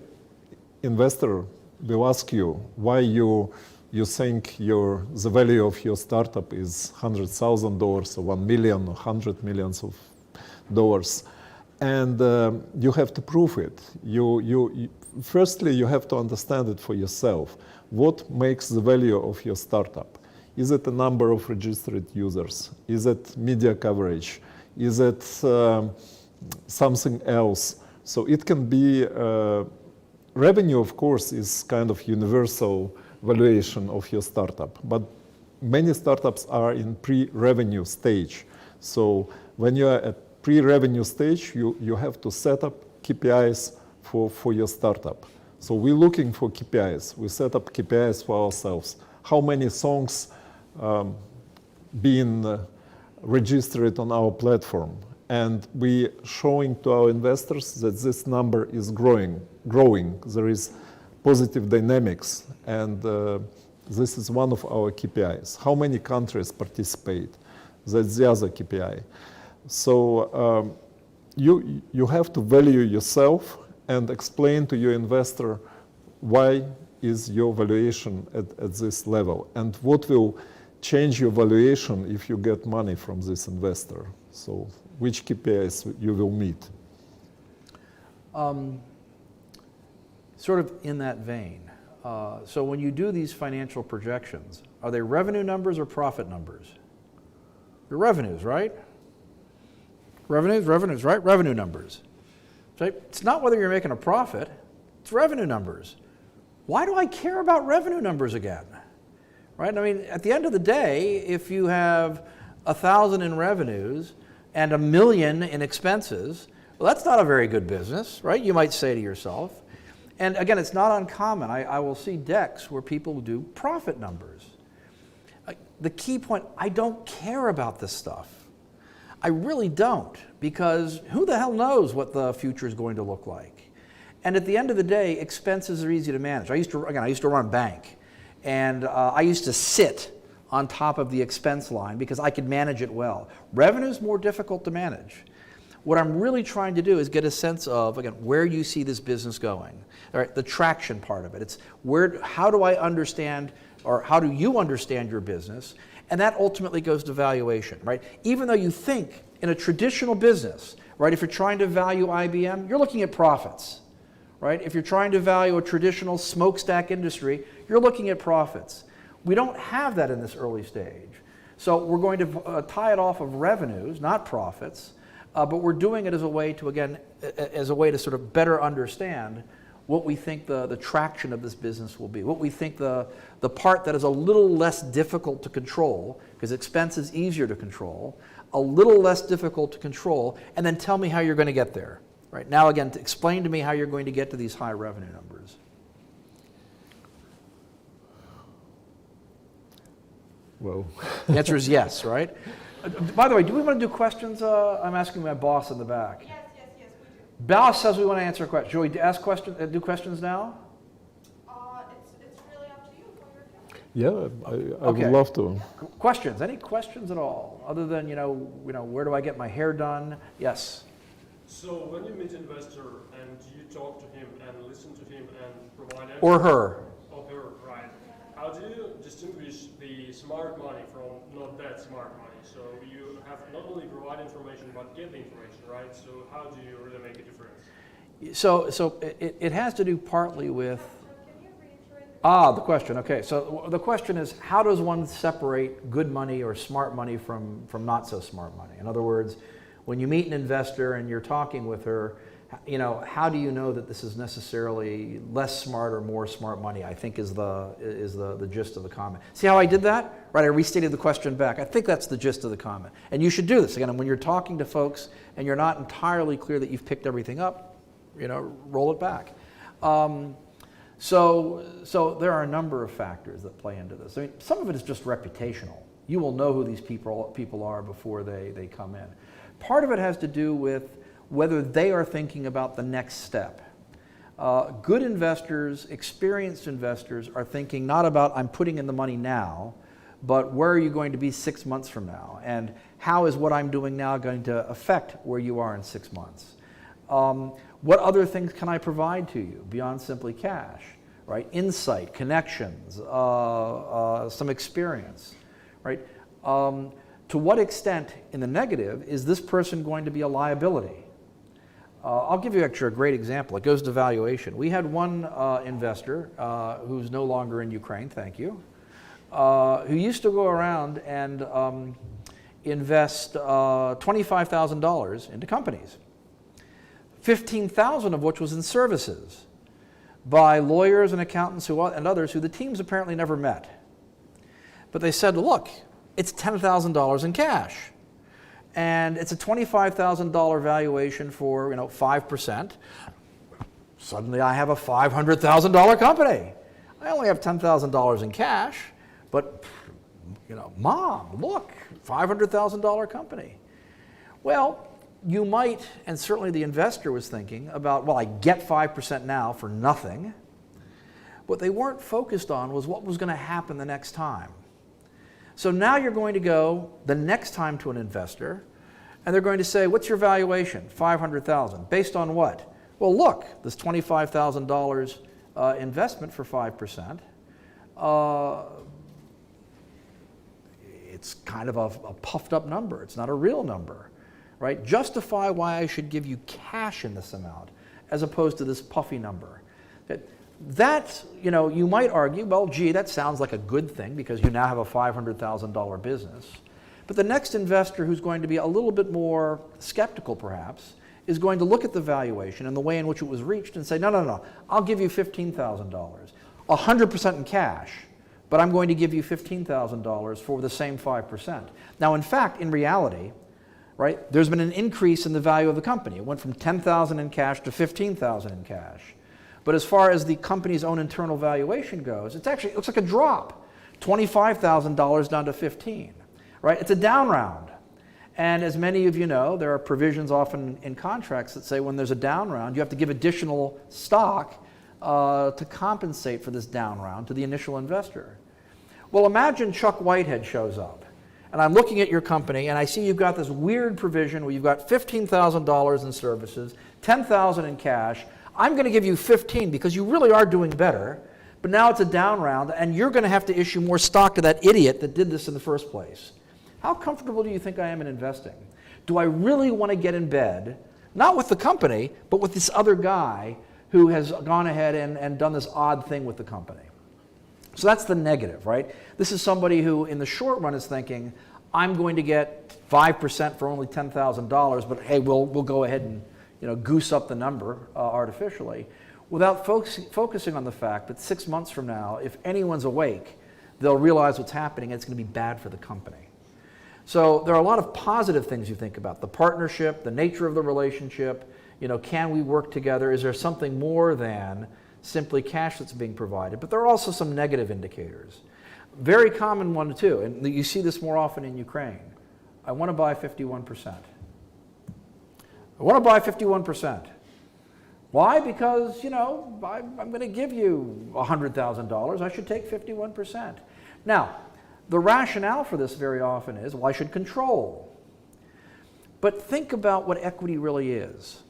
investor will ask you why you think the value of your startup is $100,000 or 1 million or $100 million of dollars, and you have to prove it. Firstly, you have to understand it for yourself. What makes the value of your startup? Is it the number of registered users? Is it media coverage? Is it something else? So it can be revenue, of course, is kind of universal valuation of your startup, but many startups are in pre-revenue stage. So when you are at pre-revenue stage, you have to set up KPIs for your startup. So we're looking for KPIs. We set up KPIs for ourselves. How many songs being registered on our platform? And we showing to our investors that this number is growing. There is positive dynamics, and this is one of our KPIs. How many countries participate? That's the other KPI. So you have to value yourself and explain to your investor why is your valuation at this level, and what will change your valuation if you get money from this investor. So which KPIs you will meet. Sort of in that vein, so when you do these financial projections, are they revenue numbers or profit numbers? They're revenues, right? Revenues, right? Revenue numbers. So it's not whether you're making a profit, it's revenue numbers. Why do I care about revenue numbers again? Right? I mean, at the end of the day, if you have 1,000 in revenues and 1 million in expenses, well, that's not a very good business, right? You might say to yourself. And again, it's not uncommon. I will see decks where people do profit numbers. The key point, I don't care about this stuff. I really don't, because who the hell knows what the future is going to look like? And at the end of the day, expenses are easy to manage. I used to run a bank, and I used to sit on top of the expense line because I could manage it well. Revenue is more difficult to manage. What I'm really trying to do is get a sense of, again, where you see this business going. All right, the traction part of it. It's how do I understand, or how do you understand your business? And that ultimately goes to valuation, right? Even though you think in a traditional business, right, if you're trying to value IBM, you're looking at profits, right? If you're trying to value a traditional smokestack industry, you're looking at profits. We don't have that in this early stage. So we're going to tie it off of revenues, not profits, but we're doing it as a way to, again, as a way to sort of better understand what we think the traction of this business will be, what we think the part that is a little less difficult to control, because expense is easier to control, a little less difficult to control, and then tell me how you're going to get there. Right? Now, again, explain to me how you're going to get to these high revenue numbers. Well, the answer is yes, right? By the way, do we want to do questions? I'm asking my boss in the back. Yes, we do. Boss says we want to answer questions. Should we ask questions? Do questions now? It's really up to you for your account. yeah, I would love to. Questions? Any questions at all? Other than where do I get my hair done? Yes. So when you meet an investor and you talk to him and listen to him and provide answers, Or her. or her, right? How do you distinguish the smart money from not that smart money? So you have not only provide information but get the information, right? So how do you really make a difference? So it has to do partly with. Can you reiterate? The question. Okay, so the question is, how does one separate good money or smart money from not so smart money? In other words, when you meet an investor and you're talking with her, how do you know that this is necessarily less smart or more smart money? I think is the gist of the comment. See how I did that? Right, I restated the question back. I think that's the gist of the comment. And you should do this again. When you're talking to folks and you're not entirely clear that you've picked everything up, roll it back. So there are a number of factors that play into this. I mean, some of it is just reputational, You will know who these people are before they come in. Part of it has to do with whether they are thinking about the next step. Good investors, experienced investors, are thinking not about I'm putting in the money now, but where are you going to be 6 months from now? And how is what I'm doing now going to affect where you are in 6 months? What other things can I provide to you beyond simply cash? Right? Insight, connections, some experience. Right? To what extent, in the negative, is this person going to be a liability? I'll give you actually a great example. It goes to valuation. We had one investor who's no longer in Ukraine, thank you, who used to go around and invest $25,000 into companies, 15,000 of which was in services by lawyers and accountants and others who the teams apparently never met. But they said, look, it's $10,000 in cash. And it's a $25,000 valuation for 5%. Suddenly I have a $500,000 company. I only have $10,000 in cash, but Mom, look, $500,000 company. Well, you might, and certainly the investor was thinking about, well, I get 5% now for nothing. What they weren't focused on was what was going to happen the next time. So now you're going to go the next time to an investor, and they're going to say, what's your valuation? $500,000. Based on what? Well, look, this $25,000 investment for 5%, it's kind of a puffed up number. It's not a real number, right? Justify why I should give you cash in this amount as opposed to this puffy number. That, you might argue, well, gee, that sounds like a good thing because you now have a $500,000 business. But the next investor who's going to be a little bit more skeptical, perhaps, is going to look at the valuation and the way in which it was reached and say, no, I'll give you $15,000, 100% in cash, but I'm going to give you $15,000 for the same 5%. Now, in fact, in reality, right, there's been an increase in the value of the company. It went from $10,000 in cash to $15,000 in cash. But as far as the company's own internal valuation goes, it looks like a drop, $25,000 down to $15,000, right? It's a down round. And as many of you know, there are provisions often in contracts that say when there's a down round, you have to give additional stock to compensate for this down round to the initial investor. Well, imagine Chuck Whitehead shows up, and I'm looking at your company, and I see you've got this weird provision where you've got $15,000 in services, $10,000 in cash. I'm going to give you 15 because you really are doing better, but now it's a down round, and you're going to have to issue more stock to that idiot that did this in the first place. How comfortable do you think I am in investing? Do I really want to get in bed, not with the company, but with this other guy who has gone ahead and done this odd thing with the company? So that's the negative, right? This is somebody who, in the short run, is thinking, I'm going to get 5% for only $10,000, but hey, we'll go ahead and goose up the number artificially, without focusing on the fact that 6 months from now, if anyone's awake, they'll realize what's happening and it's going to be bad for the company. So there are a lot of positive things you think about. The partnership, the nature of the relationship, can we work together? Is there something more than simply cash that's being provided? But there are also some negative indicators. Very common one too, and you see this more often in Ukraine. I want to buy 51%. I want to buy 51%. Why? Because, I'm going to give you $100,000. I should take 51%. Now, the rationale for this very often is, well, I should control. But think about what equity really is.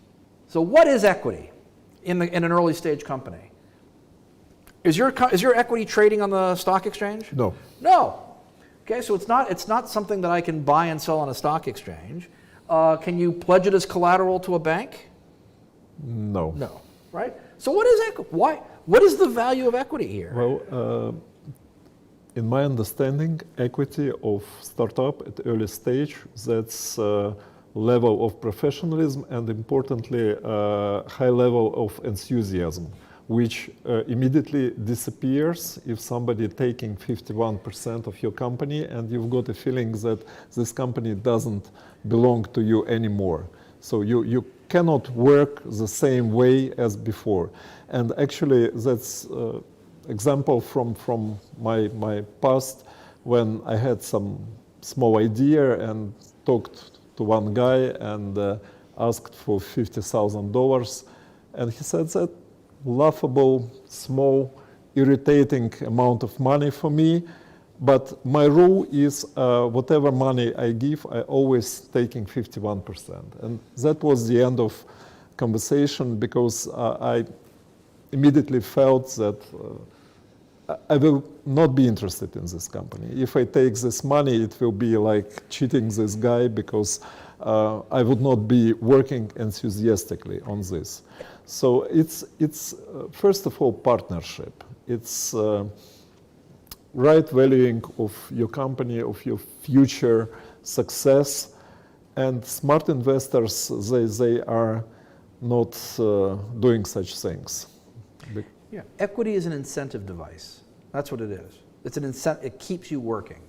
So what is equity in an early stage company? Is your equity trading on the stock exchange? No. No. Okay, so it's not something that I can buy and sell on a stock exchange. Can you pledge it as collateral to a bank? No. No, right? So what is equity? Why? What is the value of equity here? Well, in my understanding, equity of startup at early stage, that's level of professionalism and importantly, high level of enthusiasm, which immediately disappears if somebody taking 51% of your company and you've got a feeling that this company doesn't belong to you anymore. So you cannot work the same way as before. And actually that's example from my past when I had some small idea and talked to one guy and asked for $50,000. And he said that laughable, small, irritating amount of money for me. But my rule is whatever money I give, I always taking 51%. And that was the end of conversation because I immediately felt that I will not be interested in this company. If I take this money, it will be like cheating this guy because I would not be working enthusiastically on this. So it's first of all partnership. It's right valuing of your company, of your future success, and smart investors they are not doing such things. Yeah, equity is an incentive device. That's what it is. It's an incentive. It keeps you working.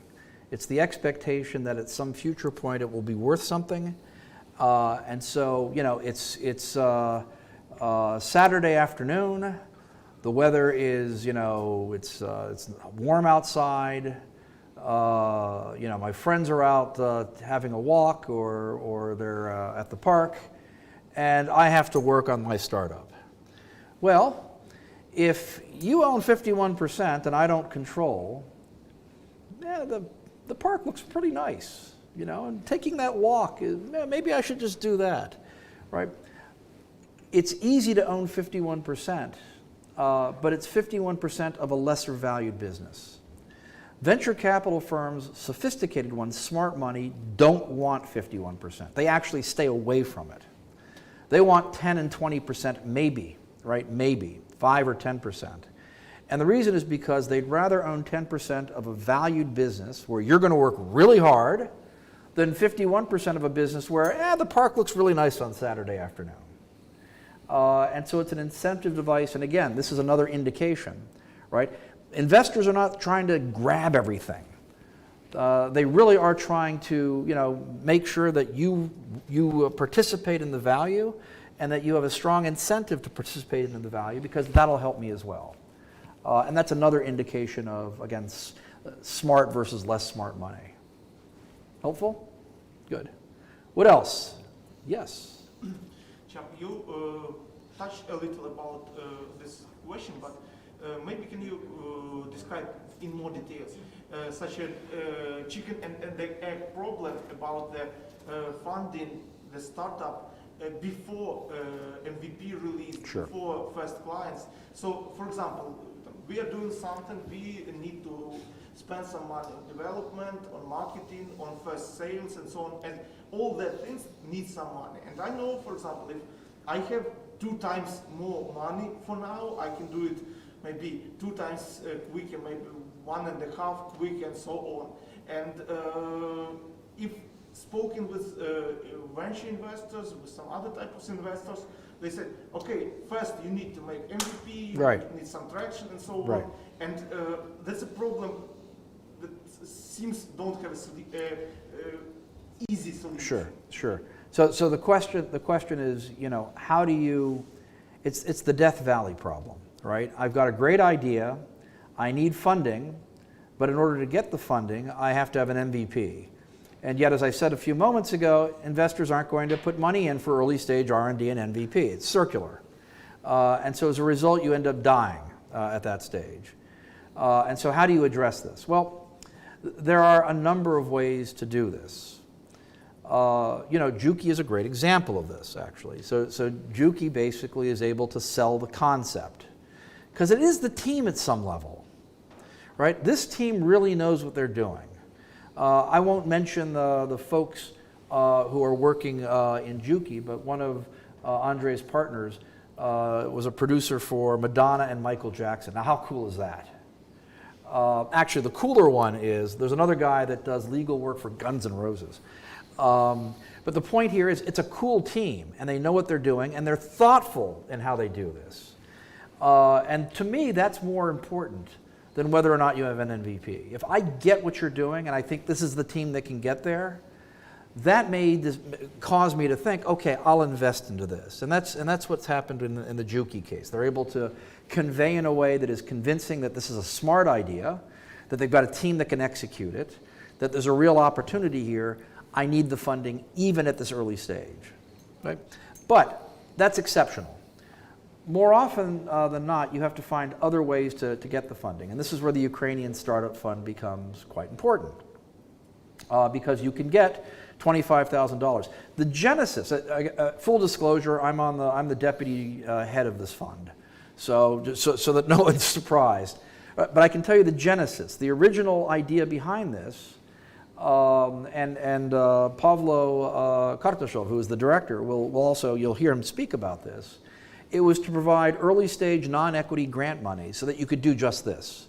It's the expectation that at some future point it will be worth something, and so it's Saturday afternoon. The weather is it's warm outside. My friends are out having a walk or they're at the park, and I have to work on my startup. Well, if you own 51% and I don't control, the park looks pretty nice, and taking that walk, maybe I should just do that, right? It's easy to own 51%, but it's 51% of a lesser valued business. Venture capital firms, sophisticated ones, smart money, don't want 51%. They actually stay away from it. They want 10 and 20% maybe, right? Maybe. 5 or 10%. And the reason is because they'd rather own 10% of a valued business where you're going to work really hard than 51% of a business where the park looks really nice on Saturday afternoon. And so it's an incentive device. And again, this is another indication, right? Investors are not trying to grab everything. They really are trying to make sure that you participate in the value and that you have a strong incentive to participate in the value because that'll help me as well. And that's another indication of, again, smart versus less smart money. Helpful? Good. What else? Yes? Chuck, you touched a little about this question, but maybe can you describe in more details such a chicken and the egg problem about the funding the startup before MVP release, Sure. Before first clients. So, for example, we are doing something, we need to spend some money on development, on marketing, on first sales, and so on, and all that things need some money. And I know, for example, if I have 2 times more money for now, I can do it maybe 2 times quicker, maybe 1.5 quick, and so on. And if spoken with venture investors, with some other type of investors, they said, okay, first you need to make MVP, Right. you need some traction and so Right. on. And that's a problem that seems don't have a easy solution. Sure. So the question is, how do you? It's the Death Valley problem, right? I've got a great idea, I need funding, but in order to get the funding, I have to have an MVP. And yet, as I said a few moments ago, investors aren't going to put money in for early stage R&D and MVP. It's circular. And so as a result, you end up dying at that stage. And so how do you address this? Well, there are a number of ways to do this. Juki is a great example of this, actually. So Juki basically is able to sell the concept because it is the team at some level, right? This team really knows what they're doing. I won't mention the folks who are working in Juki, but one of Andre's partners was a producer for Madonna and Michael Jackson. Now, how cool is that? Actually, the cooler one is there's another guy that does legal work for Guns N' Roses. But the point here is it's a cool team, and they know what they're doing, and they're thoughtful in how they do this. And to me, that's more important than whether or not you have an MVP. If I get what you're doing, and I think this is the team that can get there, that may cause me to think, okay, I'll invest into this. And that's what's happened in the Juki case. They're able to convey in a way that is convincing that this is a smart idea, that they've got a team that can execute it, that there's a real opportunity here. I need the funding even at this early stage, right? But that's exceptional. More often than not, you have to find other ways to get the funding. And this is where the Ukrainian Startup Fund becomes quite important, because you can get $25,000. The genesis, full disclosure, I'm the deputy head of this fund, so that no one's surprised. But I can tell you the genesis, the original idea behind this, and Pavlo Kartashov, who is the director, will also, you'll hear him speak about this. It was to provide early stage non-equity grant money so that you could do just this,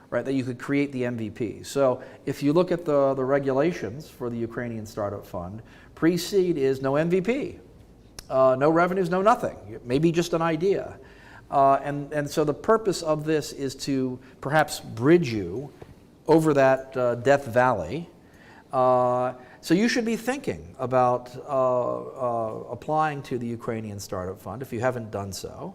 right? That you could create the MVP. So if you look at the regulations for the Ukrainian Startup Fund, pre-seed is no MVP, no revenues, no nothing, maybe just an idea. And so the purpose of this is to perhaps bridge you over that death valley. So you should be thinking about applying to the Ukrainian Startup Fund if you haven't done so,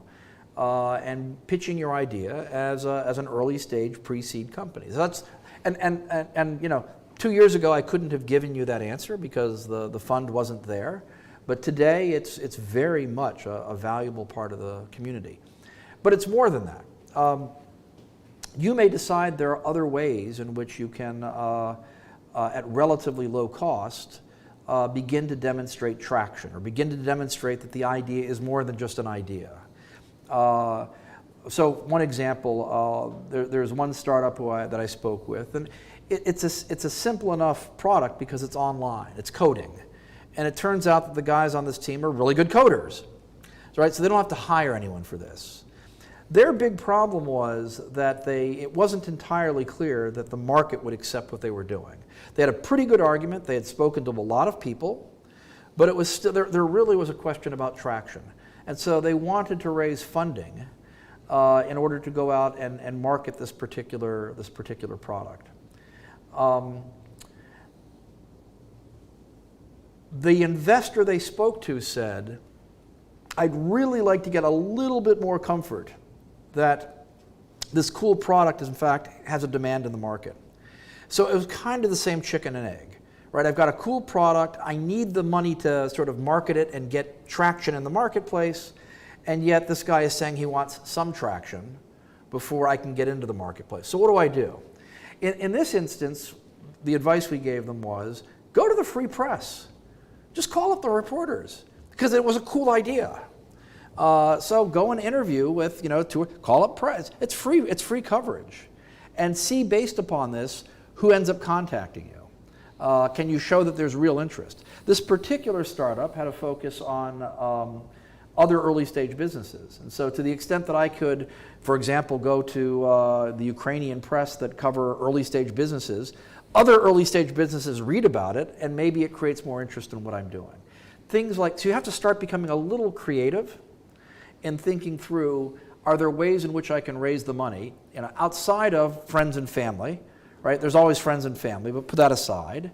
and pitching your idea as an early stage pre-seed company. So that's, and you know, 2 years ago I couldn't have given you that answer because the fund wasn't there, but today it's very much a valuable part of the community. But it's more than that. You may decide there are other ways in which you can, at relatively low cost, begin to demonstrate traction or begin to demonstrate that the idea is more than just an idea. So one example, there's one startup that I spoke with, and it's a simple enough product because it's online, it's coding. And it turns out that the guys on this team are really good coders, right? So they don't have to hire anyone for this. Their big problem was that it wasn't entirely clear that the market would accept what they were doing. They had a pretty good argument, they had spoken to a lot of people, but it was still, there really was a question about traction. And so they wanted to raise funding in order to go out and market this particular product. The investor they spoke to said, I'd really like to get a little bit more comfort that this cool product is, in fact, has a demand in the market. So it was kind of the same chicken and egg, right? I've got a cool product, I need the money to sort of market it and get traction in the marketplace, and yet this guy is saying he wants some traction before I can get into the marketplace. So what do I do? In this instance, the advice we gave them was, go to the free press. Just call up the reporters, because it was a cool idea. So go and interview with, call up press. It's free coverage. And see, based upon this, who ends up contacting you. Can you show that there's real interest? This particular startup had a focus on other early stage businesses. And so to the extent that I could, for example, go to the Ukrainian press that cover early stage businesses, other early stage businesses read about it, and maybe it creates more interest in what I'm doing. Things like, so you have to start becoming a little creative and thinking through, are there ways in which I can raise the money, outside of friends and family, right? There's always friends and family, but put that aside.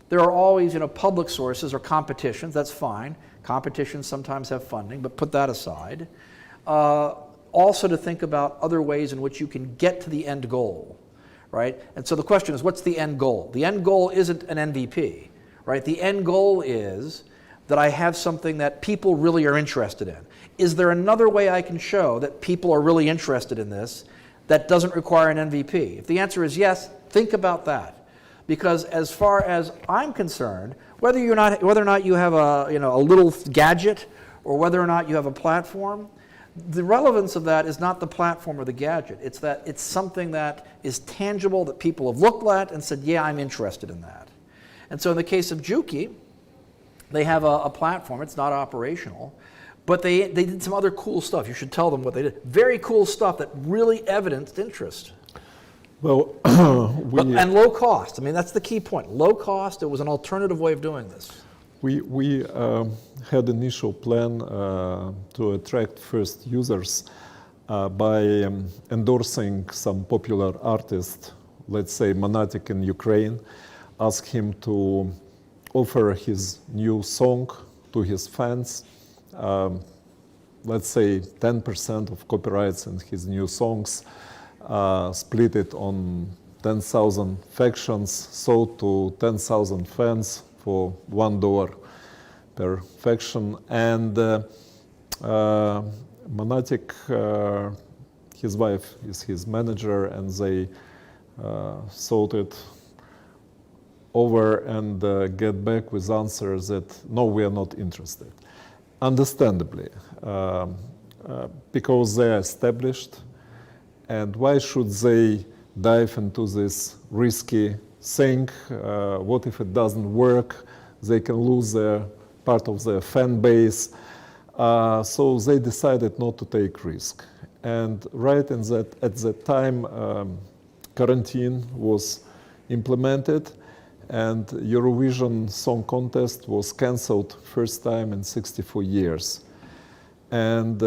There are always, public sources or competitions, that's fine. Competitions sometimes have funding, but put that aside. Also to think about other ways in which you can get to the end goal, right? And so the question is, what's the end goal? The end goal isn't an MVP, right? The end goal is that I have something that people really are interested in. Is there another way I can show that people are really interested in this that doesn't require an MVP? If the answer is yes, think about that. Because as far as I'm concerned, whether or not you have a little gadget or whether or not you have a platform, the relevance of that is not the platform or the gadget. It's that it's something that is tangible that people have looked at and said, yeah, I'm interested in that. And so in the case of Juki, they have a platform. It's not operational, but they did some other cool stuff. You should tell them what they did. Very cool stuff that really evidenced interest. Well, and low cost. I mean, that's the key point. Low cost. It was an alternative way of doing this. We had initial plan to attract first users by endorsing some popular artist, let's say Monatic in Ukraine, ask him to offer his new song to his fans, let's say 10% of copyrights in his new songs, split it on 10,000 factions sold to 10,000 fans for $1 per faction. And Monatic, his wife is his manager, and they sold it over and get back with answers that no, we are not interested. Understandably, because they are established, and why should they dive into this risky thing? What if it doesn't work? They can lose their part of their fan base. So they decided not to take risk. And right in at that time, quarantine was implemented, and Eurovision Song Contest was cancelled first time in 64 years. And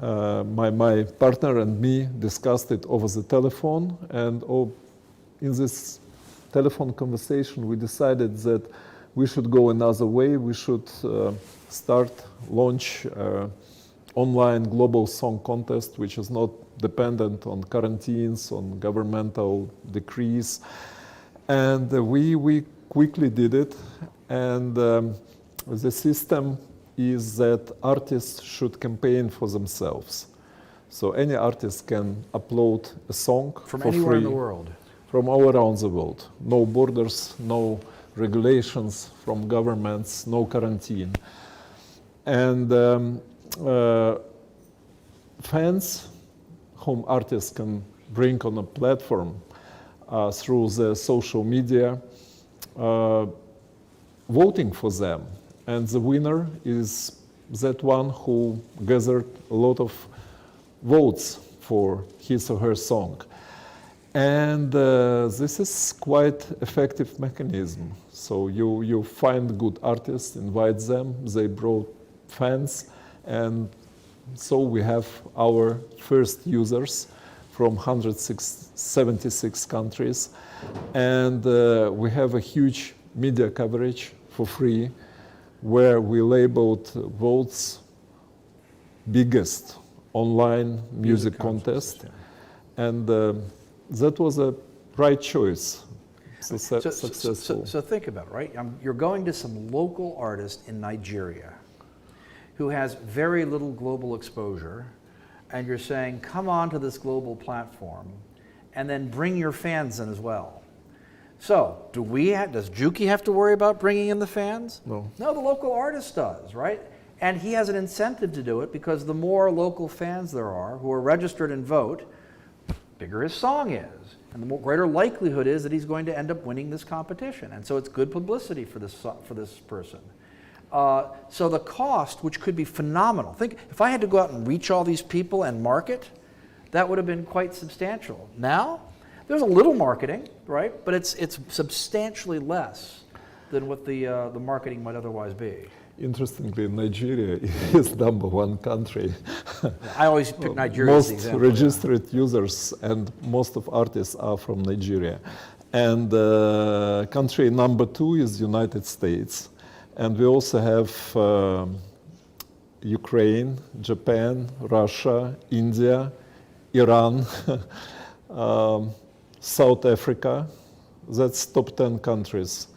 my partner and me discussed it over the telephone, and in this telephone conversation we decided that we should go another way. We should launch online global song contest, which is not dependent on quarantines, on governmental decrees. And we quickly did it. And the system is that artists should campaign for themselves. So any artist can upload a song From for anywhere free in the world. from all around the world. No borders, no regulations from governments, no quarantine. And fans whom artists can bring on a platform through the social media, voting for them. And the winner is that one who gathered a lot of votes for his or her song. And this is quite effective mechanism. So you find good artists, invite them, they brought fans, and so we have our first users from 176 countries. And we have a huge media coverage for free, where we labeled world's biggest online music contest. And that was a right choice. Successful. So think about it, right? You're going to some local artist in Nigeria who has very little global exposure, and you're saying, come on to this global platform, and then bring your fans in as well. So, does Juki have to worry about bringing in the fans? No. No, the local artist does, right? And he has an incentive to do it, because the more local fans there are who are registered and vote, bigger his song is. And the greater likelihood is that he's going to end up winning this competition. And so it's good publicity for this person. So the cost, which could be phenomenal. Think, if I had to go out and reach all these people and market, that would have been quite substantial. Now, there's a little marketing, right? But it's substantially less than what the marketing might otherwise be. Interestingly, Nigeria is #1 country. I always pick Nigeria as the Most example. registered users and most of artists are from Nigeria. And country #2 is United States. And we also have Ukraine, Japan, Russia, India, Iran, South Africa. That's top 10 countries.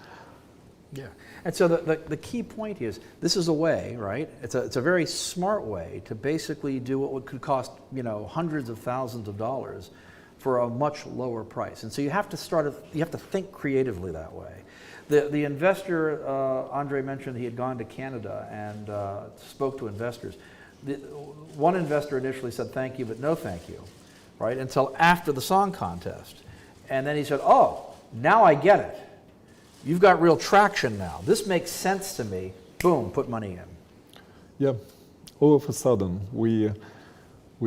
Yeah. And so the key point is, this is a way, right? It's a very smart way to basically do what could cost, hundreds of thousands of dollars for a much lower price. And so you have to think creatively that way. The investor, Andre mentioned he had gone to Canada and spoke to investors. One investor initially said thank you, but no thank you, right? Until after the song contest. And then he said, oh, now I get it. You've got real traction now. This makes sense to me. Boom, put money in. Yeah, all of a sudden, we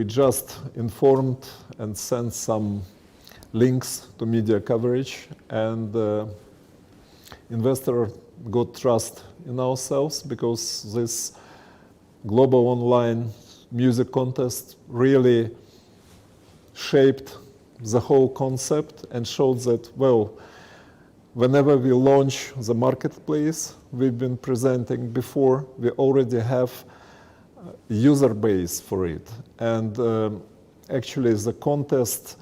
just informed and sent some links to media coverage, and investor got trust in ourselves, because this global online music contest really shaped the whole concept and showed that, well, whenever we launch the marketplace we've been presenting before, we already have a user base for it. And actually the contest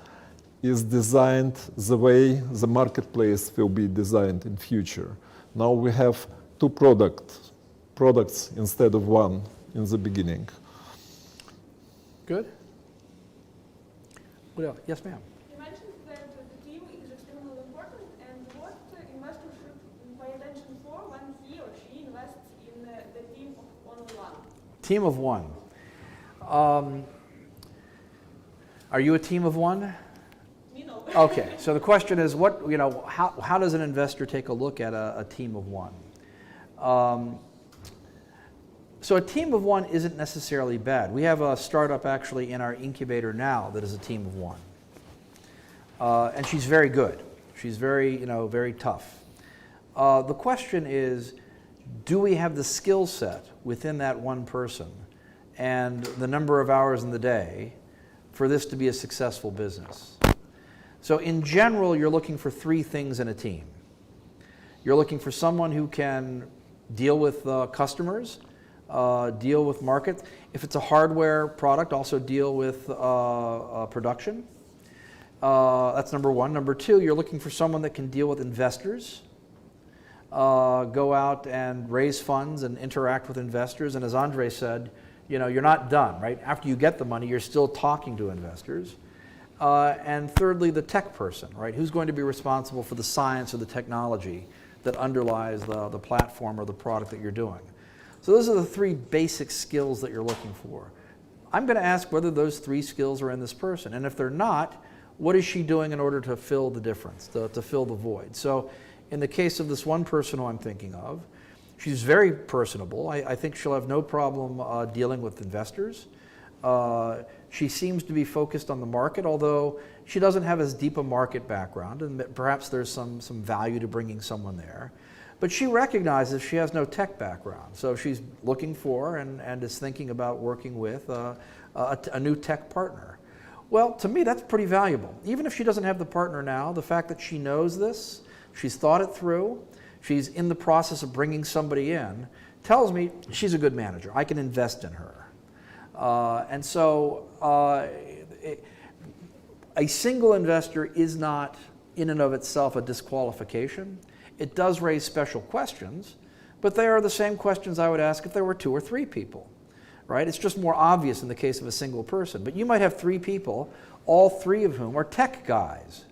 is designed the way the marketplace will be designed in future. Now we have two products instead of one in the beginning. Good. What else? Yes, ma'am. You mentioned that the team is extremely important, and what investor should pay attention for when he or she invests in the team of only one? Team of one. Are you a team of one? Me, no. Okay, so the question is, how does an investor take a look at a team of one? So a team of one isn't necessarily bad. We have a startup actually in our incubator now that is a team of one. And she's very good. She's very tough. The question is, do we have the skill set within that one person and the number of hours in the day for this to be a successful business? So in general, you're looking for three things in a team. You're looking for someone who can deal with customers, deal with market. If it's a hardware product, also deal with production. That's number one. Number two, you're looking for someone that can deal with investors, go out and raise funds and interact with investors. And as Andre said, you're not done, right? After you get the money, you're still talking to investors. And thirdly, the tech person, right? Who's going to be responsible for the science or the technology that underlies the platform or the product that you're doing? So those are the three basic skills that you're looking for. I'm going to ask whether those three skills are in this person. And if they're not, what is she doing in order to fill the difference, to fill the void? So in the case of this one person who I'm thinking of, she's very personable. I think she'll have no problem dealing with investors. She seems to be focused on the market, although she doesn't have as deep a market background, and perhaps there's some value to bringing someone there. But she recognizes she has no tech background, so she's looking for and is thinking about working with a new tech partner. Well, to me, that's pretty valuable. Even if she doesn't have the partner now, the fact that she knows this, she's thought it through, she's in the process of bringing somebody in, tells me she's a good manager. I can invest in her. And so a single investor is not in and of itself a disqualification. It does raise special questions, but they are the same questions I would ask if there were 2 or 3 people, right? It's just more obvious in the case of a single person. But you might have 3 people, all 3 of whom are tech guys.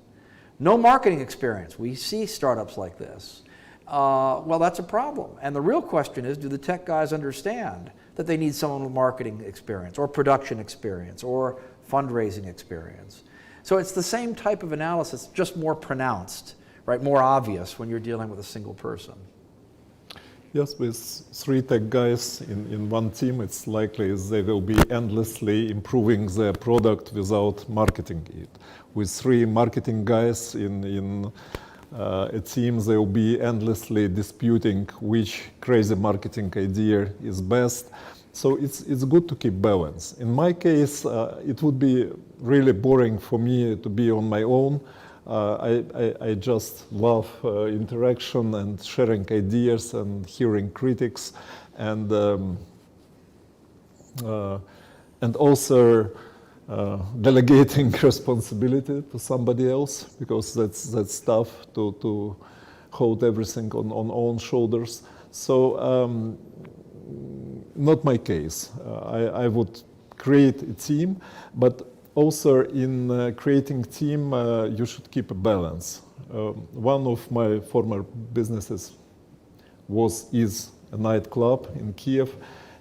No marketing experience. We see startups like this. Well, that's a problem. And the real question is, do the tech guys understand that they need someone with marketing experience or production experience or fundraising experience? So it's the same type of analysis, just more pronounced, right? More obvious when you're dealing with a single person. Yes, with 3 tech guys in one team, it's likely they will be endlessly improving their product without marketing it. With 3 marketing guys in a team, they will be endlessly disputing which crazy marketing idea is best. So it's good to keep balance. In my case, it would be really boring for me to be on my own. I just love interaction and sharing ideas and hearing critics and also delegating responsibility to somebody else, because that's tough to hold everything on own shoulders. So not my case. I would create a team, but also in creating team, you should keep a balance. One of my former businesses is a nightclub in Kiev,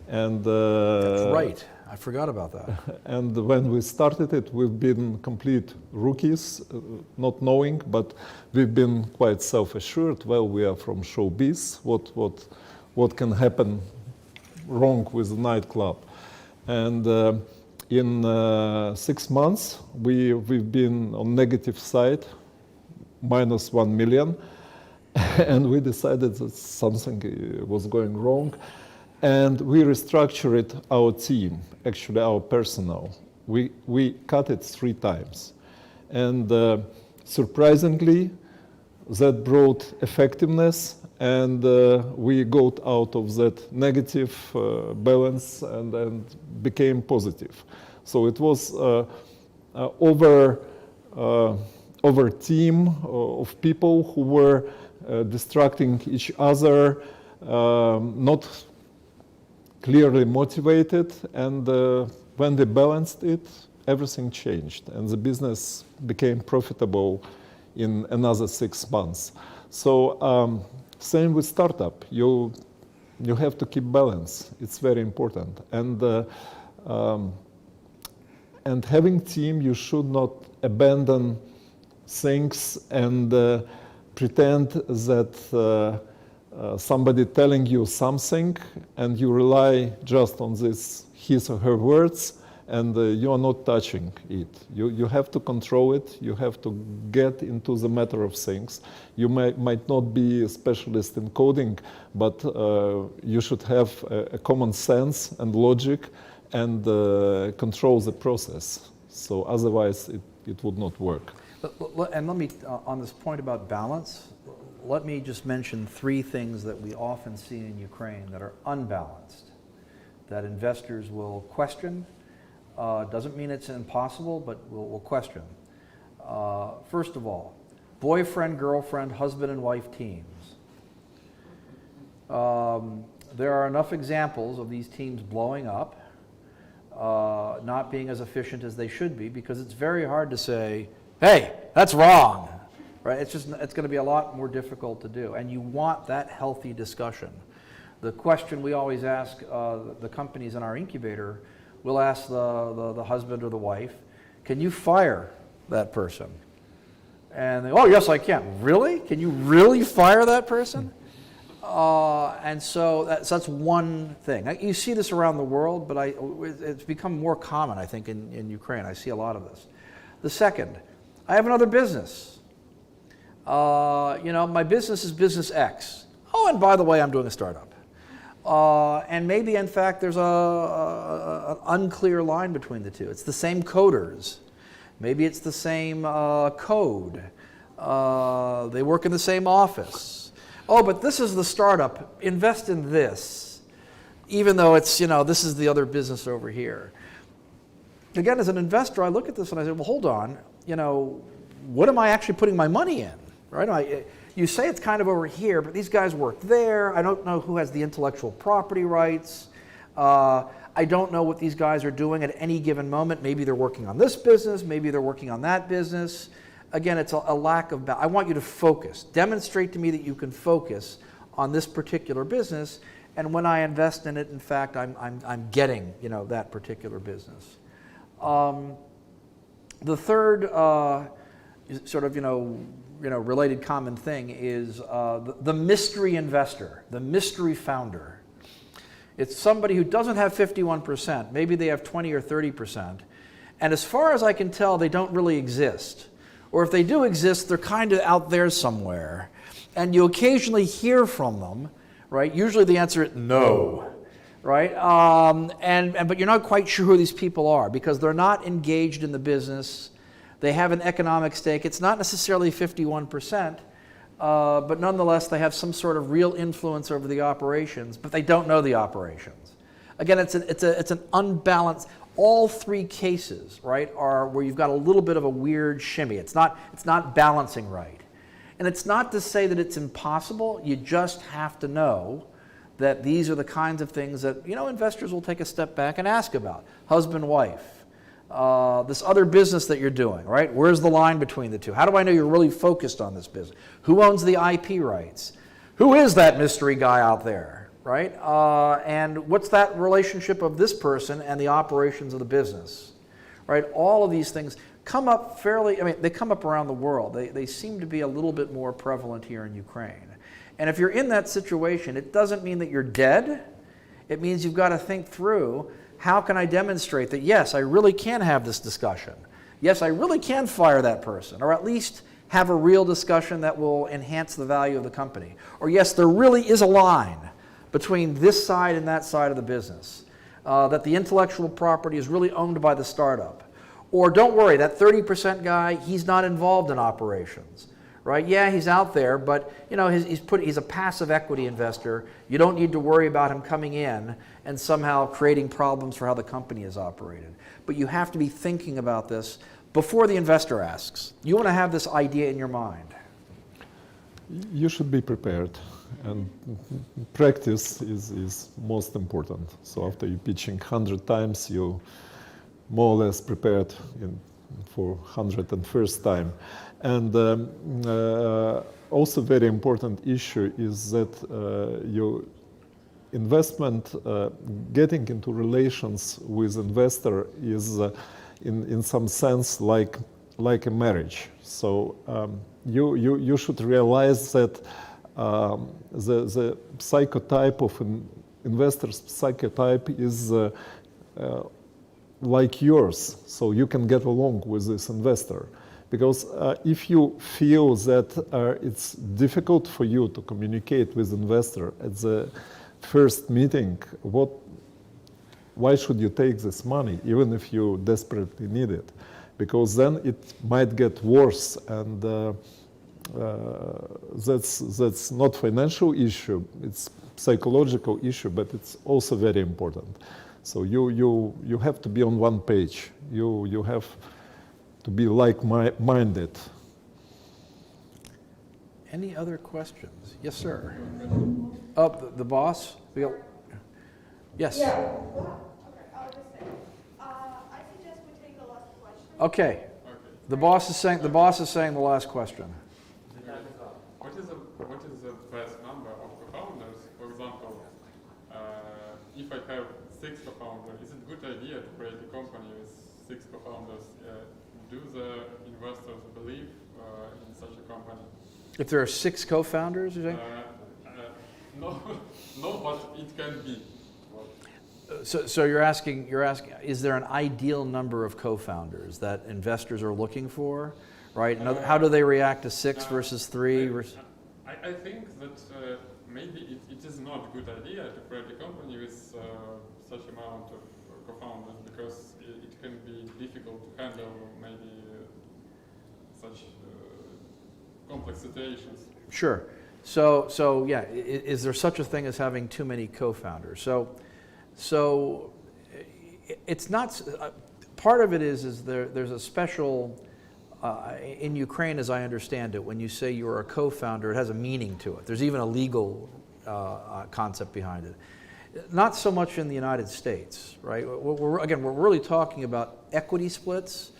and That's right. I forgot about that. And when we started it, we've been complete rookies, not knowing, but we've been quite self-assured. Well, we are from showbiz. What can happen wrong with the nightclub? And in 6 months, we've been on negative side, minus 1 million, and we decided that something was going wrong. And we restructured our team, actually our personnel. We cut it 3 times. And surprisingly, that brought effectiveness, and we got out of that negative balance and became positive. So it was over over team of people who were distracting each other, not clearly motivated, and when they balanced it, everything changed, and the business became profitable in another 6 months. So same with startup. You have to keep balance. It's very important. And having team, you should not abandon things and pretend that somebody telling you something and you rely just on his or her words, and you are not touching it. You have to control it. You have to get into the matter of things. You might not be a specialist in coding, but you should have a common sense and logic and control the process. So otherwise, it would not work. And let me, on this point about balance, let me just mention 3 things that we often see in Ukraine that are unbalanced, that investors will question. Doesn't mean it's impossible, but we'll question. First of all, boyfriend, girlfriend, husband and wife teams. There are enough examples of these teams blowing up, not being as efficient as they should be, because it's very hard to say, hey, that's wrong, right? It's going to be a lot more difficult to do, and you want that healthy discussion. The question we always ask the companies in our incubator, we'll ask the husband or the wife, can you fire that person? And they, oh, yes, I can. Really? Can you really fire that person? And so that's one thing. Now, you see this around the world, but it's become more common, I think, in Ukraine. I see a lot of this. The second, I have another business. My business is business X. Oh, and by the way, I'm doing a startup. And maybe, in fact, there's an unclear line between the two. It's the same coders. Maybe it's the same code. They work in the same office. Oh, but this is the startup. Invest in this, even though it's, this is the other business over here. Again, as an investor, I look at this and I say, well, hold on. What am I actually putting my money in, right? You say it's kind of over here, but these guys work there. I don't know who has the intellectual property rights. I don't know what these guys are doing at any given moment. Maybe they're working on this business. Maybe they're working on that business. Again, it's a lack of balance. I want you to focus. Demonstrate to me that you can focus on this particular business. And when I invest in it, in fact, I'm getting that particular business. The third sort of related common thing is the mystery investor, the mystery founder. It's somebody who doesn't have 51%. Maybe they have 20 or 30%. And as far as I can tell, they don't really exist. Or if they do exist, they're kind of out there somewhere. And you occasionally hear from them, right? Usually the answer is no, right? But you're not quite sure who these people are because they're not engaged in the business. They have an economic stake. It's not necessarily 51%, but nonetheless, they have some sort of real influence over the operations, but they don't know the operations. Again, it's an unbalanced. All 3 cases, right, are where you've got a little bit of a weird shimmy. It's not balancing right. And it's not to say that it's impossible. You just have to know that these are the kinds of things that, investors will take a step back and ask about. Husband, wife, this other business that you're doing, right? Where's the line between the two? How do I know you're really focused on this business? Who owns the IP rights? Who is that mystery guy out there? Right? And what's that relationship of this person and the operations of the business? Right? All of these things come up they come up around the world. They seem to be a little bit more prevalent here in Ukraine. And if you're in that situation, it doesn't mean that you're dead. It means you've got to think through, how can I demonstrate that, yes, I really can have this discussion. Yes, I really can fire that person, or at least have a real discussion that will enhance the value of the company. Or yes, there really is a line between this side and that side of the business, that the intellectual property is really owned by the startup. Or don't worry, that 30% guy, he's not involved in operations, right? Yeah, he's out there, but he's a passive equity investor. You don't need to worry about him coming in and somehow creating problems for how the company is operated. But you have to be thinking about this before the investor asks. You want to have this idea in your mind. You should be prepared, and practice is most important. So after you pitching 100 times, you more or less prepared for 101st time. And also very important issue is that your investment, getting into relations with investor is in some sense like a marriage. So you should realize that the psychotype of an investor's psychotype is like yours, so you can get along with this investor. Because if you feel that it's difficult for you to communicate with investor at the first meeting, why should you take this money, even if you desperately need it? Because then it might get worse, and that's not financial issue, it's psychological issue, but it's also very important. So you have to be on one page. You have to be like-minded. Any other questions? Yes, sir. The boss? Yes. Yeah. Okay, I'll just say. I suggest we take the last question. Okay. The boss is saying the last question. What is the best number of co-founders? For example, if I have 6 co-founders, is it a good idea to create a company with 6 co-founders? Do the investors believe in such a company? If there are 6 co-founders, you're saying? No, but it can be. So you're asking, is there an ideal number of co-founders that investors are looking for, right? How do they react to 6 versus 3? I think that maybe it is not a good idea to create a company with such amount of co-founders, because it can be difficult to handle maybe such complex situations. Sure. So yeah, is there such a thing as having too many co-founders? So it's not, part of it is there's a special, in Ukraine as I understand it, when you say you're a co-founder, it has a meaning to it. There's even a legal concept behind it. Not so much in the United States, right? We're really talking about equity splits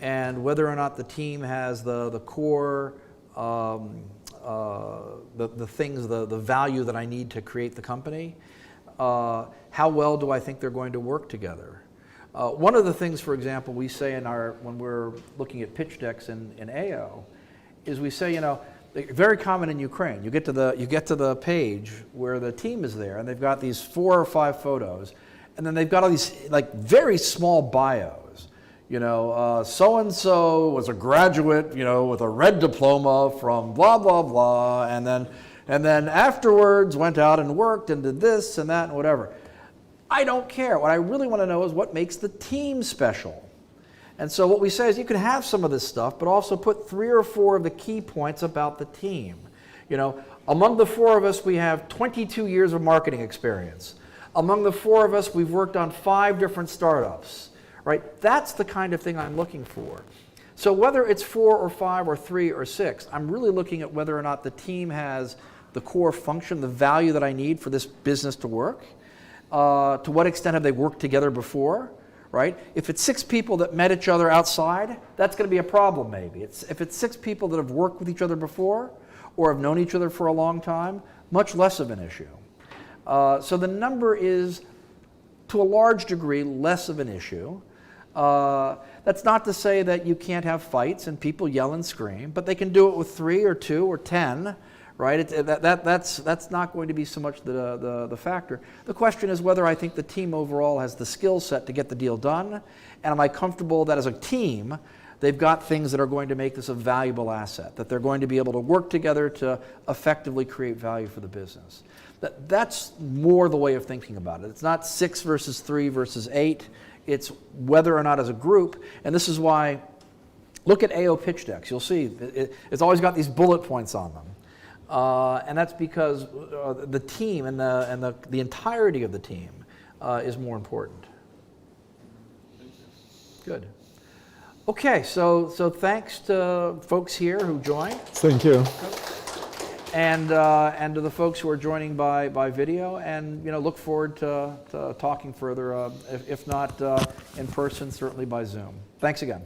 and whether or not the team has the core, the things, the value that I need to create the company. How well do I think they're going to work together? One of the things, for example, we say when we're looking at pitch decks in AO, is we say, very common in Ukraine. You get to the page where the team is there, and they've got these 4 or 5 photos, and then they've got all these like very small bios. So and so was a graduate, with a red diploma from blah blah blah, and then afterwards went out and worked and did this and that and whatever. I don't care. What I really want to know is what makes the team special. And so what we say is you can have some of this stuff, but also put 3 or 4 of the key points about the team. Among the 4 of us, we have 22 years of marketing experience. Among the 4 of us, we've worked on 5 different startups, right? That's the kind of thing I'm looking for. So whether it's 4 or 5 or 3 or 6, I'm really looking at whether or not the team has the core function, the value that I need for this business to work. To what extent have they worked together before, right? If it's 6 people that met each other outside, that's going to be a problem maybe. If it's 6 people that have worked with each other before or have known each other for a long time, much less of an issue. So the number is, to a large degree, less of an issue. That's not to say that you can't have fights and people yell and scream, but they can do it with 3 or 2 or 10, right? That's not going to be so much the factor. The question is whether I think the team overall has the skill set to get the deal done, and am I comfortable that as a team, they've got things that are going to make this a valuable asset, that they're going to be able to work together to effectively create value for the business. That's more the way of thinking about it. It's not 6 versus 3 versus 8. It's whether or not as a group, and this is why, look at AO pitch decks. You'll see it's always got these bullet points on them. And that's because the team and the entirety of the team is more important. Good. Okay, so thanks to folks here who joined, Thank you. and to the folks who are joining by video, and look forward to talking further, if not in person, certainly by Zoom. Thanks again.